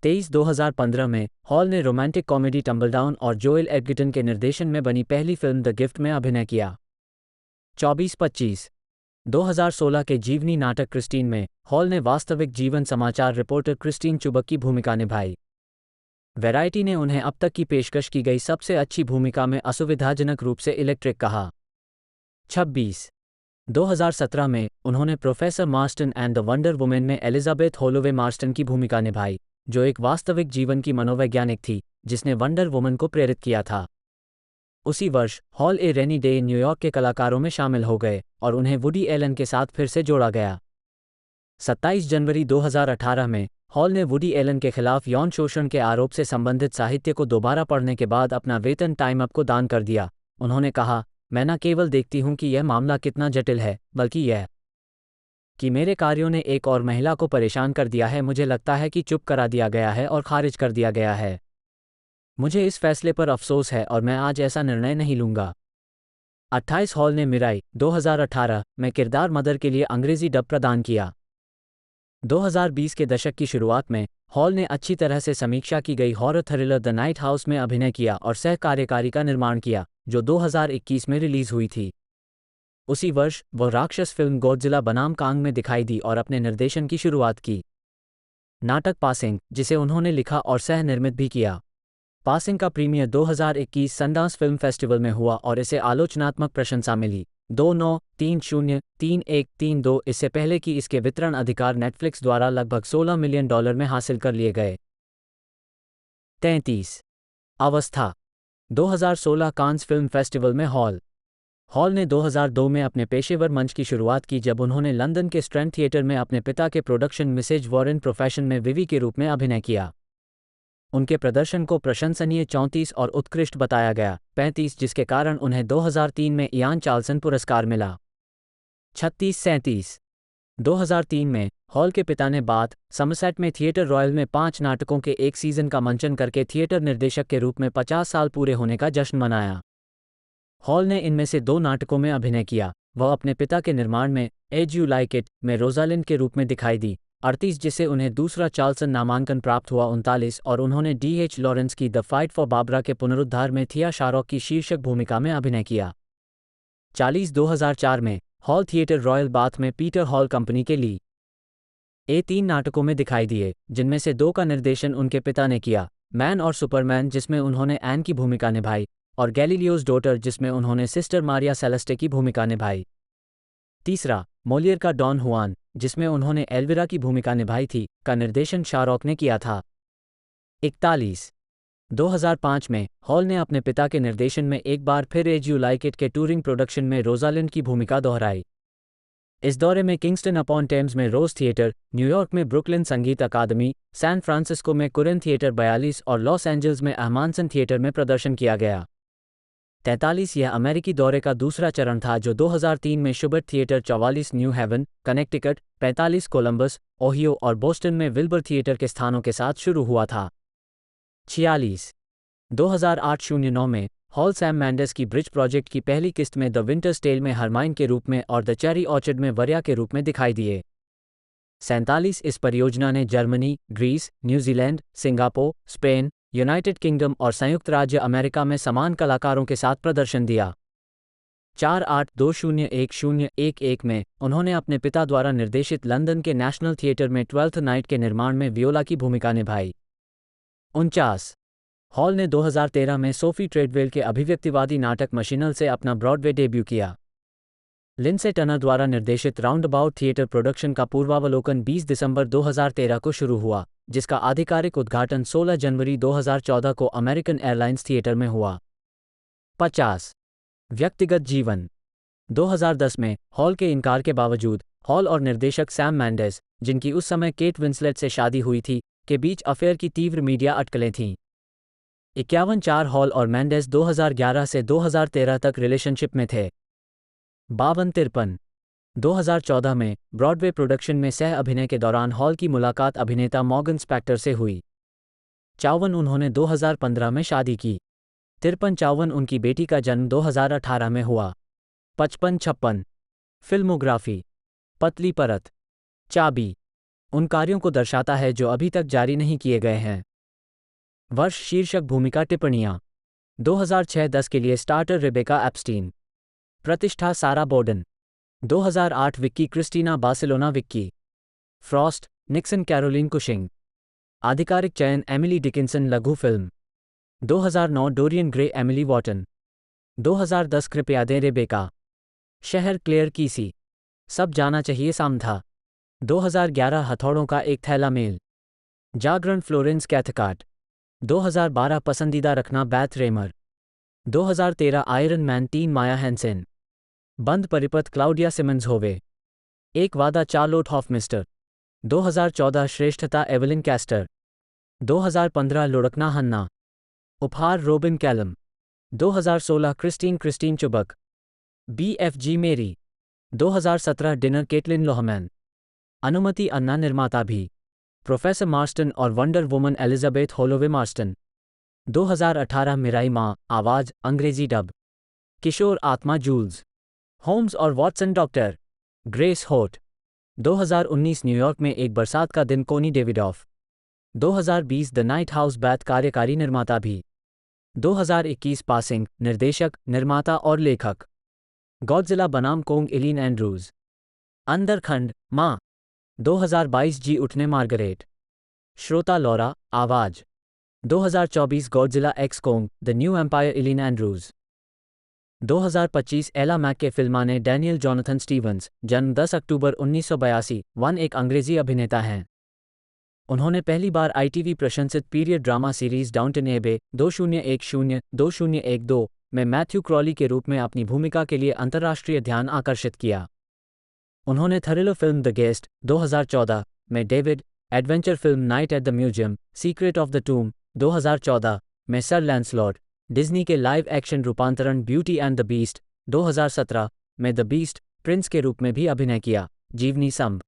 23 2015 में हॉल ने रोमांटिक कॉमेडी टम्बलडाउन और जोएल एडगिटन के निर्देशन में बनी पहली फिल्म द गिफ्ट में अभिनय किया। 24-25 2016 के जीवनी नाटक क्रिस्टीन में हॉल ने वास्तविक जीवन समाचार रिपोर्टर क्रिस्टीन चुबक की भूमिका निभाई। वैरायटी ने उन्हें अब तक की पेशकश की गई सबसे अच्छी भूमिका में असुविधाजनक रूप से इलेक्ट्रिक कहा। 26 2017 में उन्होंने professor Marston and the wonder women में एलिजाबेथ होलोवे मार्स्टन की भूमिका निभाई, जो एक वास्तविक जीवन की मनोवैज्ञानिक थी जिसने वंडर वुमन को प्रेरित किया था। उसी वर्ष hall A rainy day in New York के कलाकारों में शामिल हो गए और उन्हें वुडी एलन के साथ फिर से जोड़ा गया। 27 जनवरी 2018 में हॉल ने वुडी एलन के खिलाफ यौन शोषण के आरोप से संबंधित साहित्य को दोबारा पढ़ने के बाद अपना वेतन टाइम अप को दान कर दिया। उन्होंने कहा, मैं न केवल देखती हूं कि यह मामला कितना जटिल है, बल्कि यह कि मेरे कार्यों ने एक और महिला को परेशान कर दिया है। मुझे लगता है कि चुप करा दिया गया है और खारिज कर दिया गया है। मुझे इस फैसले पर अफसोस है और मैं आज ऐसा निर्णय नहीं लूंगा। 28 हॉल ने मिराई 2018 में किरदार मदर के लिए अंग्रेजी डब प्रदान किया। 2020 के दशक की शुरुआत में हॉल ने अच्छी तरह से समीक्षा की गई horror thriller the Night house में अभिनय किया और सह कार्यकारी का निर्माण किया, जो 2021 में रिलीज हुई थी। उसी वर्ष वह राक्षस फिल्म गॉडजिला बनाम कांग में दिखाई दी और अपने निर्देशन की शुरुआत की। नाटक पासिंग, जिसे उन्होंने लिखा और सह निर्मित भी किया। पासिंग का प्रीमियर 2021 सनडांस फिल्म फेस्टिवल में हुआ और इसे आलोचनात्मक प्रशंसा मिली। 29303132 इससे पहले कि इसके वितरण अधिकार नेटफ्लिक्स द्वारा लगभग $16 मिलियन में हासिल कर लिए गए। 33 अवस्था 2016 कांस फिल्म फेस्टिवल में हॉल ने 2002 में अपने पेशेवर मंच की शुरुआत की जब उन्होंने लंदन के स्ट्रैंड थिएटर में अपने पिता के प्रोडक्शन मिसेज वॉरेन प्रोफेशन में विवी के रूप में अभिनय किया। उनके प्रदर्शन को प्रशंसनीय 34 और उत्कृष्ट बताया गया 35, जिसके कारण उन्हें 2003 में इयान चार्ल्सन पुरस्कार मिला। 36-37 2003 में हॉल के पिता ने बाथ, समरसेट में थिएटर रॉयल में 5 नाटकों के एक सीजन का मंचन करके थिएटर निर्देशक के रूप में 50 साल पूरे होने का जश्न मनाया। हॉल ने इनमें से 2 नाटकों में अभिनय किया। वह अपने पिता के निर्माण में एज यू लाइक इट में रोजालिंड के रूप में दिखाई दी 38, जिससे उन्हें दूसरा चार्ल्सन नामांकन प्राप्त हुआ 39, और उन्होंने D.H. लॉरेंस की द फाइट फॉर बाबरा के पुनरुद्धार में थिया शारॉक की शीर्षक भूमिका में अभिनय किया। 40 2004 में हॉल थिएटर रॉयल बाथ में पीटर हॉल कंपनी के ली 3 नाटकों में दिखाई दिए, जिनमें से 2 का निर्देशन उनके पिता ने किया, मैन और सुपरमैन जिसमें उन्होंने एन की भूमिका निभाई, और गैलीलियोस डॉटर जिसमें उन्होंने सिस्टर मारिया सेलेस्टे की भूमिका निभाई। तीसरा, मोलियर का डॉन हुआन जिसमें उन्होंने एल्विरा की भूमिका निभाई थी, का निर्देशन शारॉक ने किया था। 41 2005 में हॉल ने अपने पिता के निर्देशन में एक बार फिर एज यू लाइक इट के टूरिंग प्रोडक्शन में रोजालिंड की भूमिका दोहराई। इस दौरे में किंगस्टन अपॉन टेम्स में रोज थिएटर, न्यूयॉर्क में ब्रुकलिन संगीत अकादमी, सैन फ्रांसिस्को में कुरिन थिएटर 42 और लॉस एंजल्स में अहमानसन थिएटर में प्रदर्शन किया गया। 43 यह अमेरिकी दौरे का दूसरा चरण था जो 2003 में Shubert Theatre 44 New Haven, Connecticut, 45 Columbus, Ohio और बोस्टन में विल्बर थिएटर के स्थानों के साथ शुरू हुआ था। 46 2008-09 में हॉल सैम मेंडेस की ब्रिज प्रोजेक्ट की पहली किस्त में द विंटर्स टेल में हरमाइन के रूप में और द चेरी ऑर्चर्ड में वरिया के रूप में दिखाई दिए। 47 इस परियोजना ने Germany, Greece, New Zealand, Singapore, Spain, United Kingdom और संयुक्त राज्य अमेरिका में समान कलाकारों के साथ प्रदर्शन दिया। 48-20-10-11 में उन्होंने अपने पिता द्वारा निर्देशित लंदन के नेशनल थिएटर में 12th नाइट के निर्माण में वियोला की भूमिका निभाई। 49 हॉल ने 2013 में सोफी ट्रेडवेल के अभिव्यक्तिवादी नाटक मशीनल से अपना ब्रॉडवे डेब्यू किया। लिंडसे टनर द्वारा निर्देशित राउंडअबाउट थिएटर प्रोडक्शन का पूर्वावलोकन 20 दिसंबर 2013 को शुरू हुआ, जिसका आधिकारिक उद्घाटन 16 जनवरी 2014 को अमेरिकन एयरलाइंस थिएटर में हुआ। 50 व्यक्तिगत जीवन 2010 में हॉल के इनकार के बावजूद हॉल और निर्देशक सैम मेंडेस, जिनकी उस समय केट विंसलेट से शादी हुई थी, के बीच अफेयर की तीव्र मीडिया अटकलें थीं। 51 हॉल और मेंडेस 2011 से 2013 तक रिलेशनशिप में थे। 52 2014 में ब्रॉडवे प्रोडक्शन में सह अभिनय के दौरान हॉल की मुलाकात अभिनेता मॉर्गन स्पेक्टर से हुई। 54 उन्होंने 2015 में शादी की। 53 उनकी बेटी का जन्म 2018 में हुआ। 55 फिल्मोग्राफी पतली परत चाबी उन कार्यों को दर्शाता है जो अभी तक जारी नहीं किए गए हैं। वर्ष शीर्षक भूमिका टिप्पणियाँ 2006-10 के लिए स्टार्टर रेबेका एप्स्टीन। प्रतिष्ठा Sarah Borden. 2008 Vicky Cristina Barcelona Vicky. Frost Nixon Caroline Cushing. आधिकारिक चयन एमिली डिकिंसन लघु फिल्म। 2009 डोरियन ग्रे एमिली वॉटन। 2010 कृपया दें रेबेका। शहर क्लेयर कीसी। सब जाना चाहिए सामथा। 2011 हथौड़ों का एक थैला मेल। जागरण फ्लोरेंस कैथकार्ट। 2012 पसंदीदा रखना बैथ रेमर। 2013 आयरन मैन 3 माया हैंसेन। बंद परिपथ क्लाउडिया सिमन्स होवे। एक वादा चार्लोट हॉफमिस्टर। 2014 श्रेष्ठता एवलिन कैस्टर। 2015 लुढ़कना हन्ना। उपहार रोबिन कैलम। 2016 क्रिस्टीन चुबक। BFG मेरी। 2017 डिनर केटलिन लोहमैन। अनुमति अन्ना निर्माता भी। प्रोफेसर मार्स्टन और Wonder Woman Elizabeth Holloway Marston. 2018 Mirai माँ आवाज अंग्रेजी डब। किशोर आत्मा जूल्स। होम्स और Watson doctor Grace Hoyt. 2019 New York में एक बरसात का दिन Connie Davidoff. 2020 The Night House Beth कार्यकारी निर्माता भी। 2021 पासिंग निर्देशक, निर्माता और लेखक। गॉडजिला बनाम कोंग एलिन एंड्रूज। अंदरखंड माँ। 2022 जी उठने मार्गरेट। श्रोता लौरा आवाज। 2024 Godzilla x Kong the new Empire Ilene Andrews. 2025 Ella Mac के फिल्माने डैनियल जॉनथन स्टीवंस, जन्म 10 अक्टूबर 1982, एक अंग्रेजी अभिनेता हैं। उन्होंने पहली बार ITV प्रशंसित पीरियड ड्रामा सीरीज डाउनटन एबे 2010-2012 में मैथ्यू क्रॉली के रूप में अपनी भूमिका के लिए अंतर्राष्ट्रीय ध्यान आकर्षित किया। उन्होंने थ्रिलर फिल्म द गेस्ट 2014 में David, adventure film night at the museum, secret of the टूम 2014 में सर लैंसलॉट, डिज्नी के लाइव एक्शन रूपांतरण ब्यूटी एंड द बीस्ट 2017 में द बीस्ट प्रिंस के रूप में भी अभिनय किया। जीवनी संभ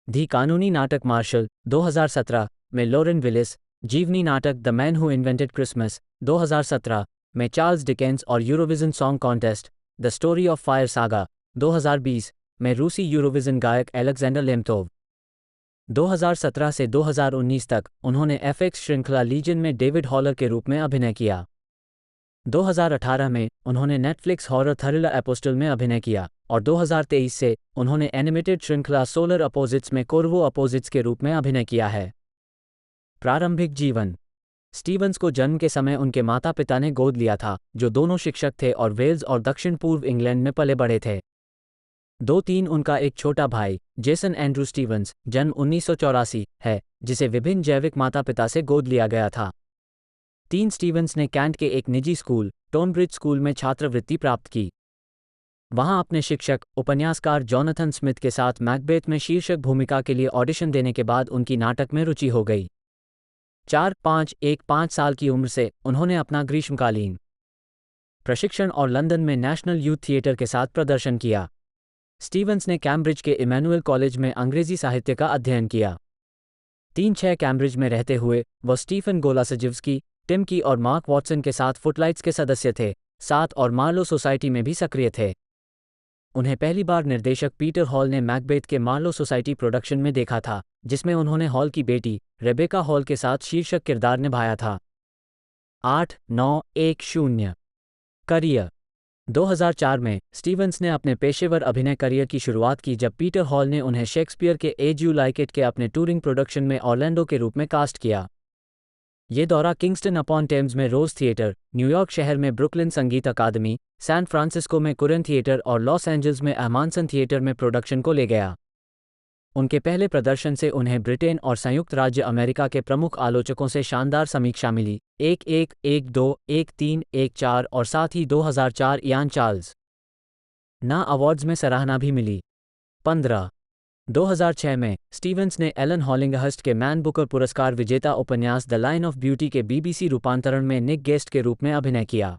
धी कानूनी नाटक मार्शल 2017 में लॉरेन विलिस, जीवनी नाटक the man who invented Christmas 2017 में चार्ल्स डिकेंस और Eurovision song contest the story of fire saga 2020 में रूसी यूरोविजन गायक एलेक्जेंडर लेमतोव। 2017 से 2019 तक उन्होंने एफएक्स श्रृंखला लीजन में डेविड हॉलर के रूप में अभिनय किया। 2018 में उन्होंने नेटफ्लिक्स हॉरर थ्रिलर एपोस्टल में अभिनय किया और 2023 से उन्होंने एनिमेटेड श्रृंखला सोलर अपोजिट्स में कोर्वो अपोजिट्स के रूप में अभिनय किया है। प्रारंभिक जीवन स्टीवंस को जन्म के समय उनके माता पिता ने गोद लिया था, जो दोनों शिक्षक थे और वेल्स और दक्षिण पूर्व इंग्लैंड में पले बढ़े थे। 2-3 उनका एक छोटा भाई जेसन एंड्रू स्टीवंस जन्म 1984 है, जिसे विभिन्न जैविक माता पिता से गोद लिया गया था। 3 स्टीवंस ने कैंट के एक निजी स्कूल टोनब्रिज स्कूल में छात्रवृत्ति प्राप्त की। वहां अपने शिक्षक उपन्यासकार जॉनथन स्मिथ के साथ मैकबेथ में शीर्षक भूमिका के लिए ऑडिशन देने के बाद उनकी नाटक में रुचि हो गई। 5 साल की उम्र से उन्होंने अपना ग्रीष्मकालीन प्रशिक्षण और लंदन में नेशनल यूथ थिएटर के साथ प्रदर्शन किया। स्टीवंस ने कैम्ब्रिज के इमैनुअल कॉलेज में अंग्रेजी साहित्य का अध्ययन किया। 3-6 कैम्ब्रिज में रहते हुए वह स्टीफन गोलासजिव्स्की, टिम की और मार्क वॉटसन के साथ फुटलाइट्स के सदस्य थे। 7 और मार्लो सोसाइटी में भी सक्रिय थे। उन्हें पहली बार निर्देशक पीटर हॉल ने मैकबेथ के मार्लो सोसाइटी प्रोडक्शन में देखा था, जिसमें उन्होंने हॉल की बेटी रेबेका हॉल के साथ शीर्षक किरदार निभाया था। 8-9-1-0 करियर 2004 में स्टीवंस ने अपने पेशेवर अभिनय करियर की शुरुआत की जब पीटर हॉल ने उन्हें शेक्सपियर के एज यू लाइक इट के अपने टूरिंग प्रोडक्शन में ऑरलैंडो के रूप में कास्ट किया। ये दौरा किंगस्टन अपॉन टेम्स में रोज थिएटर, न्यूयॉर्क शहर में ब्रुकलिन संगीत अकादमी, सैन फ्रांसिस्को में कुरन थिएटर और लॉस एंजल्स में अहमानसन थिएटर में प्रोडक्शन को ले गया। उनके पहले प्रदर्शन से उन्हें ब्रिटेन और संयुक्त राज्य अमेरिका के प्रमुख आलोचकों से शानदार समीक्षा मिली, 1-1, 1-2, 1-3, 1-4 और साथ ही 2004 इयान चार्ल्स ना अवार्ड्स में सराहना भी मिली। 2006 में स्टीवंस ने एलन हॉलिंगहर्स्ट के मैन बुकर पुरस्कार विजेता उपन्यास द लाइन ऑफ ब्यूटी के बीबीसी रूपांतरण में निक गेस्ट के रूप में अभिनय किया।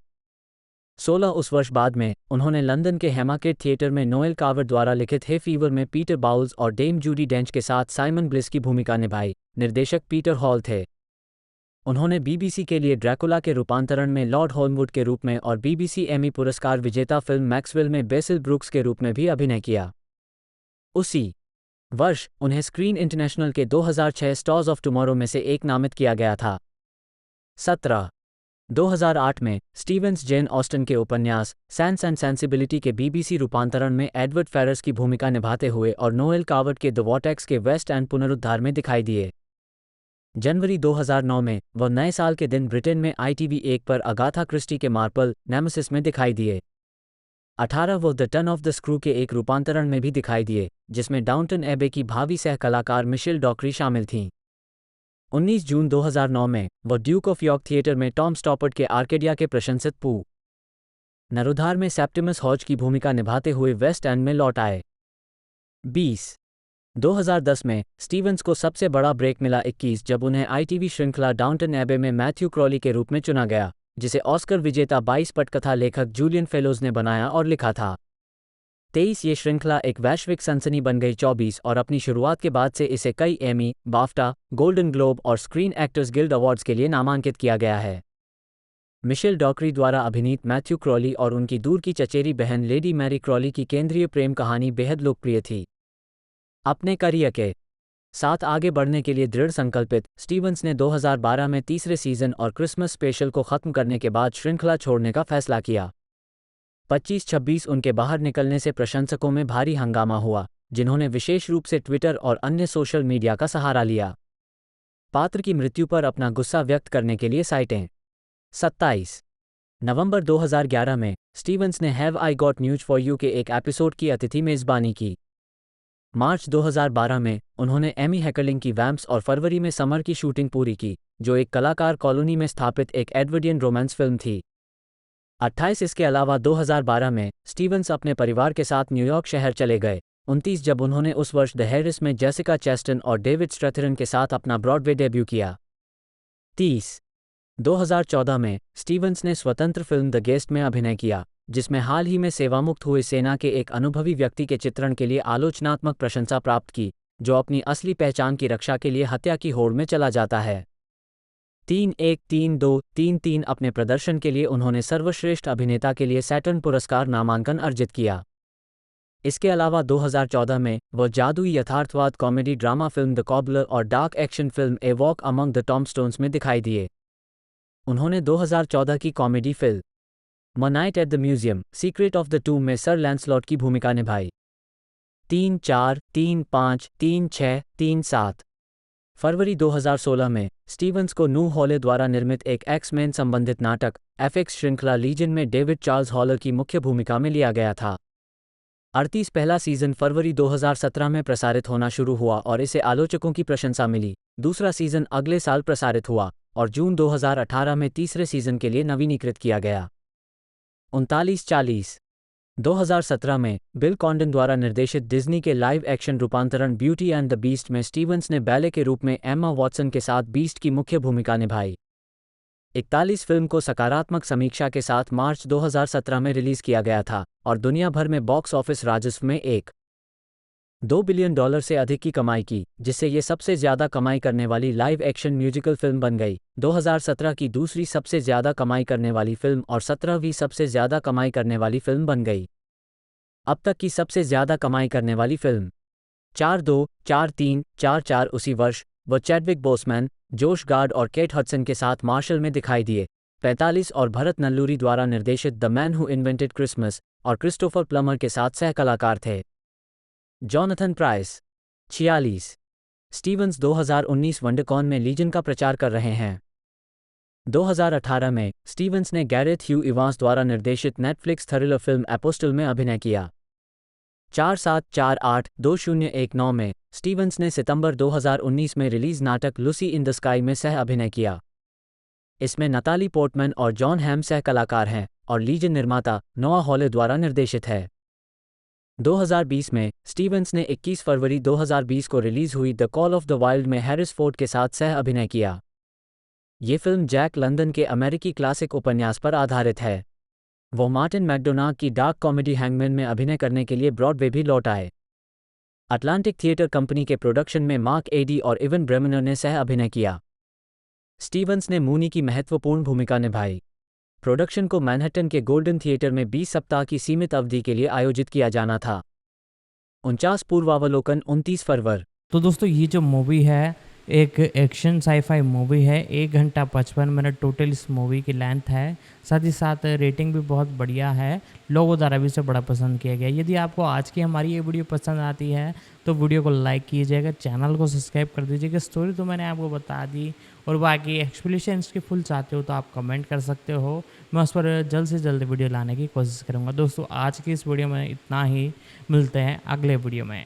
16 उस वर्ष बाद में उन्होंने लंदन के हैमाकेट थिएटर में नोएल कावर्ड द्वारा लिखित हे फीवर में पीटर बाउल्स और डेम जूडी डेंच के साथ साइमन ब्लिस की भूमिका निभाई। निर्देशक पीटर हॉल थे। उन्होंने बीबीसी के लिए ड्रैकुला के रूपांतरण में लॉर्ड हॉर्नवुड के रूप में और बीबीसी एमी पुरस्कार विजेता फिल्म मैक्सवेल में बेसिल ब्रुक्स के रूप में भी अभिनय किया। उसी वर्ष उन्हें स्क्रीन इंटरनेशनल के 2006 स्टार्स ऑफ टुमारो में से एक नामित किया गया था। 2008 में स्टीवंस जेन ऑस्टन के उपन्यास सेंस एंड सेंसिबिलिटी के बीबीसी रूपांतरण में एडवर्ड फेरस की भूमिका निभाते हुए और नोएल कावर्ड के द वॉटेक्स के वेस्ट एंड पुनरुद्धार में दिखाई दिए। जनवरी 2009 में वह नए साल के दिन ब्रिटेन में ITV1 पर अगाथा क्रिस्टी के मार्पल नेमेसिस में दिखाई दिए। 18 वो the turn off the screw के एक रूपांतरण में भी दिखाई दिए, जिसमें डाउंटन एबे की भावी सह कलाकार मिशेल डॉक्री शामिल थीं। 19 जून 2009 में वह ड्यूक ऑफ यॉर्क थिएटर में टॉम स्टॉपर्ट के आर्केडिया के प्रशंसित पू नरुधार में सेप्टिमस हॉज की भूमिका निभाते हुए वेस्ट एंड में लौट आए। 2010 में स्टीवंस को सबसे बड़ा ब्रेक मिला 21 जब उन्हें ITV श्रृंखला डाउंटन एबे में मैथ्यू क्रॉली के रूप में चुना गया, जिसे ऑस्कर विजेता 22 पटकथा लेखक जूलियन फेलोज ने बनाया और लिखा था। 23 ये श्रृंखला एक वैश्विक सनसनी बन गई। 24 और अपनी शुरुआत के बाद से इसे कई एमी, बाफ्टा, गोल्डन ग्लोब और स्क्रीन एक्टर्स गिल्ड अवार्ड्स के लिए नामांकित किया गया है। मिशेल डॉक्री द्वारा अभिनीत मैथ्यू क्रॉली और उनकी दूर की चचेरी बहन लेडी मैरी क्रॉली की केंद्रीय प्रेम कहानी बेहद लोकप्रिय थी। अपने करियर के साथ आगे बढ़ने के लिए दृढ़ संकल्पित, स्टीवंस ने 2012 में तीसरे सीजन और क्रिसमस स्पेशल को खत्म करने के बाद श्रृंखला छोड़ने का फैसला किया। 25-26 उनके बाहर निकलने से प्रशंसकों में भारी हंगामा हुआ, जिन्होंने विशेष रूप से ट्विटर और अन्य सोशल मीडिया का सहारा लिया। पात्र की मृत्यु पर अपना गुस्सा व्यक्त करने के लिए साइटें 27 नवंबर 2011 में स्टीवंस ने have I got news for you के एक एपिसोड की अतिथि मेज़बानी की। मार्च 2012 में उन्होंने एमी हैकलिंग की वैम्प्स और फरवरी में समर की शूटिंग पूरी की, जो एक कलाकार कॉलोनी में स्थापित एक एडवर्डियन रोमांस फिल्म थी। 28 इसके अलावा 2012 में स्टीवंस अपने परिवार के साथ न्यूयॉर्क शहर चले गए। 29 जब उन्होंने उस वर्ष द हैरिस में जेसिका चेस्टन और डेविड स्ट्रैथरन के साथ अपना ब्रॉडवे डेब्यू किया। 30 2014 में स्टीवंस ने स्वतंत्र फिल्म द गेस्ट में अभिनय किया, जिसमें हाल ही में सेवामुक्त हुए सेना के एक अनुभवी व्यक्ति के चित्रण के लिए आलोचनात्मक प्रशंसा प्राप्त की, जो अपनी असली पहचान की रक्षा के लिए हत्या की होड़ में चला जाता है। 3-1, 3-2, 3-3 अपने प्रदर्शन के लिए उन्होंने सर्वश्रेष्ठ अभिनेता के लिए सैटर्न पुरस्कार नामांकन अर्जित किया। इसके अलावा 2014 में वह जादुई यथार्थवाद comedy drama film the cobbler और dark action film a walk among the tombstones में दिखाई दिए। उन्होंने 2014 की कॉमेडी फिल्म म night at the museum secret of the tomb में सर लैंसलॉट की भूमिका निभाई। 3-4, 3-5, 3-6, 3-7 फरवरी 2016 में स्टीवंस को नू हॉले द्वारा निर्मित एक एक्स-मेन संबंधित नाटक एफएक्स श्रृंखला लीजन में डेविड चार्ल्स हॉलर की मुख्य भूमिका में लिया गया था। 38 पहला सीजन फरवरी 2017 में प्रसारित होना शुरू हुआ और इसे आलोचकों की प्रशंसा मिली। दूसरा सीजन अगले साल प्रसारित हुआ और जून 2018 में तीसरे सीजन के लिए नवीनीकृत किया गया। 39-40 2017 में बिल कॉन्डन द्वारा निर्देशित डिज्नी के लाइव एक्शन रूपांतरण ब्यूटी एंड द बीस्ट में स्टीवंस ने बैले के रूप में एम्मा वॉटसन के साथ बीस्ट की मुख्य भूमिका निभाई। 41 फिल्म को सकारात्मक समीक्षा के साथ मार्च 2017 में रिलीज किया गया था और दुनिया भर में बॉक्स ऑफिस राजस्व में $2 बिलियन से अधिक की कमाई की, जिससे ये सबसे ज्यादा कमाई करने वाली लाइव एक्शन म्यूजिकल फिल्म बन गई। 2017 की दूसरी सबसे ज्यादा कमाई करने वाली फिल्म और 17वीं सबसे ज्यादा कमाई करने वाली फिल्म बन गई। अब तक की सबसे ज्यादा कमाई करने वाली फिल्म 4-2, 4-3, 4-4 उसी वर्ष वह चैडविक बोसमैन, जोश गार्ड और केट हडसन के साथ मार्शल में दिखाई दिए। 45 और भरत नल्लूरी द्वारा निर्देशित the man who invented Christmas और क्रिस्टोफर प्लमर के साथ सह कलाकार थे। जॉनथन प्राइस 46 स्टीवंस 2019 वंडरकॉन में लीजन का प्रचार कर रहे हैं। 2018 में स्टीवंस ने गैरेथ ह्यू इवांस द्वारा निर्देशित नेटफ्लिक्स थ्रिलर फिल्म एपोस्टल में अभिनय किया। 4748-2019 में स्टीवंस ने सितंबर 2019 में रिलीज नाटक लूसी इन द स्काई में सह अभिनय किया। इसमें नताली पोर्टमैन और जॉन हैम सह कलाकार हैं और लीजन निर्माता नोआ हॉले द्वारा निर्देशित है। 2020 में स्टीवंस ने 21 फरवरी 2020 को रिलीज हुई the call of the wild में हैरिस फोर्ड के साथ सह अभिनय किया। ये फिल्म जैक लंदन के अमेरिकी क्लासिक उपन्यास पर आधारित है। वो मार्टिन मैकडोनाग की डार्क कॉमेडी हैंगमैन में अभिनय करने के लिए ब्रॉडवे भी लौट आए। अटलांटिक थिएटर कंपनी के प्रोडक्शन में मार्क एडी और इवन ब्रेमनर ने सह अभिनय किया। स्टीवंस ने मूनी की महत्वपूर्ण भूमिका निभाई। प्रोडक्शन को मैनहट्टन के गोल्डन थिएटर में 20 सप्ताह की सीमित अवधि के लिए आयोजित किया जाना था। 49 पूर्वावलोकन 29 फरवरी। तो दोस्तों ये जो मूवी है एक एक्शन साईफाई मूवी है। 1 घंटा 55 मिनट टोटल इस मूवी की लेंथ है। साथ ही साथ रेटिंग भी बहुत बढ़िया है, लोगों द्वारा भी इसे बड़ा पसंद किया गया। यदि आपको आज की हमारी ये वीडियो पसंद आती है तो वीडियो को लाइक कीजिएगा, चैनल को सब्सक्राइब कर दीजिएगा। स्टोरी तो मैंने आपको बता दी और बाकी एक्सप्लेनेशन इसकी फुल चाहते हो तो आप कमेंट कर सकते हो। मैं उस पर जल्द से जल्द वीडियो लाने की कोशिश करूँगा। दोस्तों आज की इस वीडियो में इतना ही, मिलते हैं अगले वीडियो में।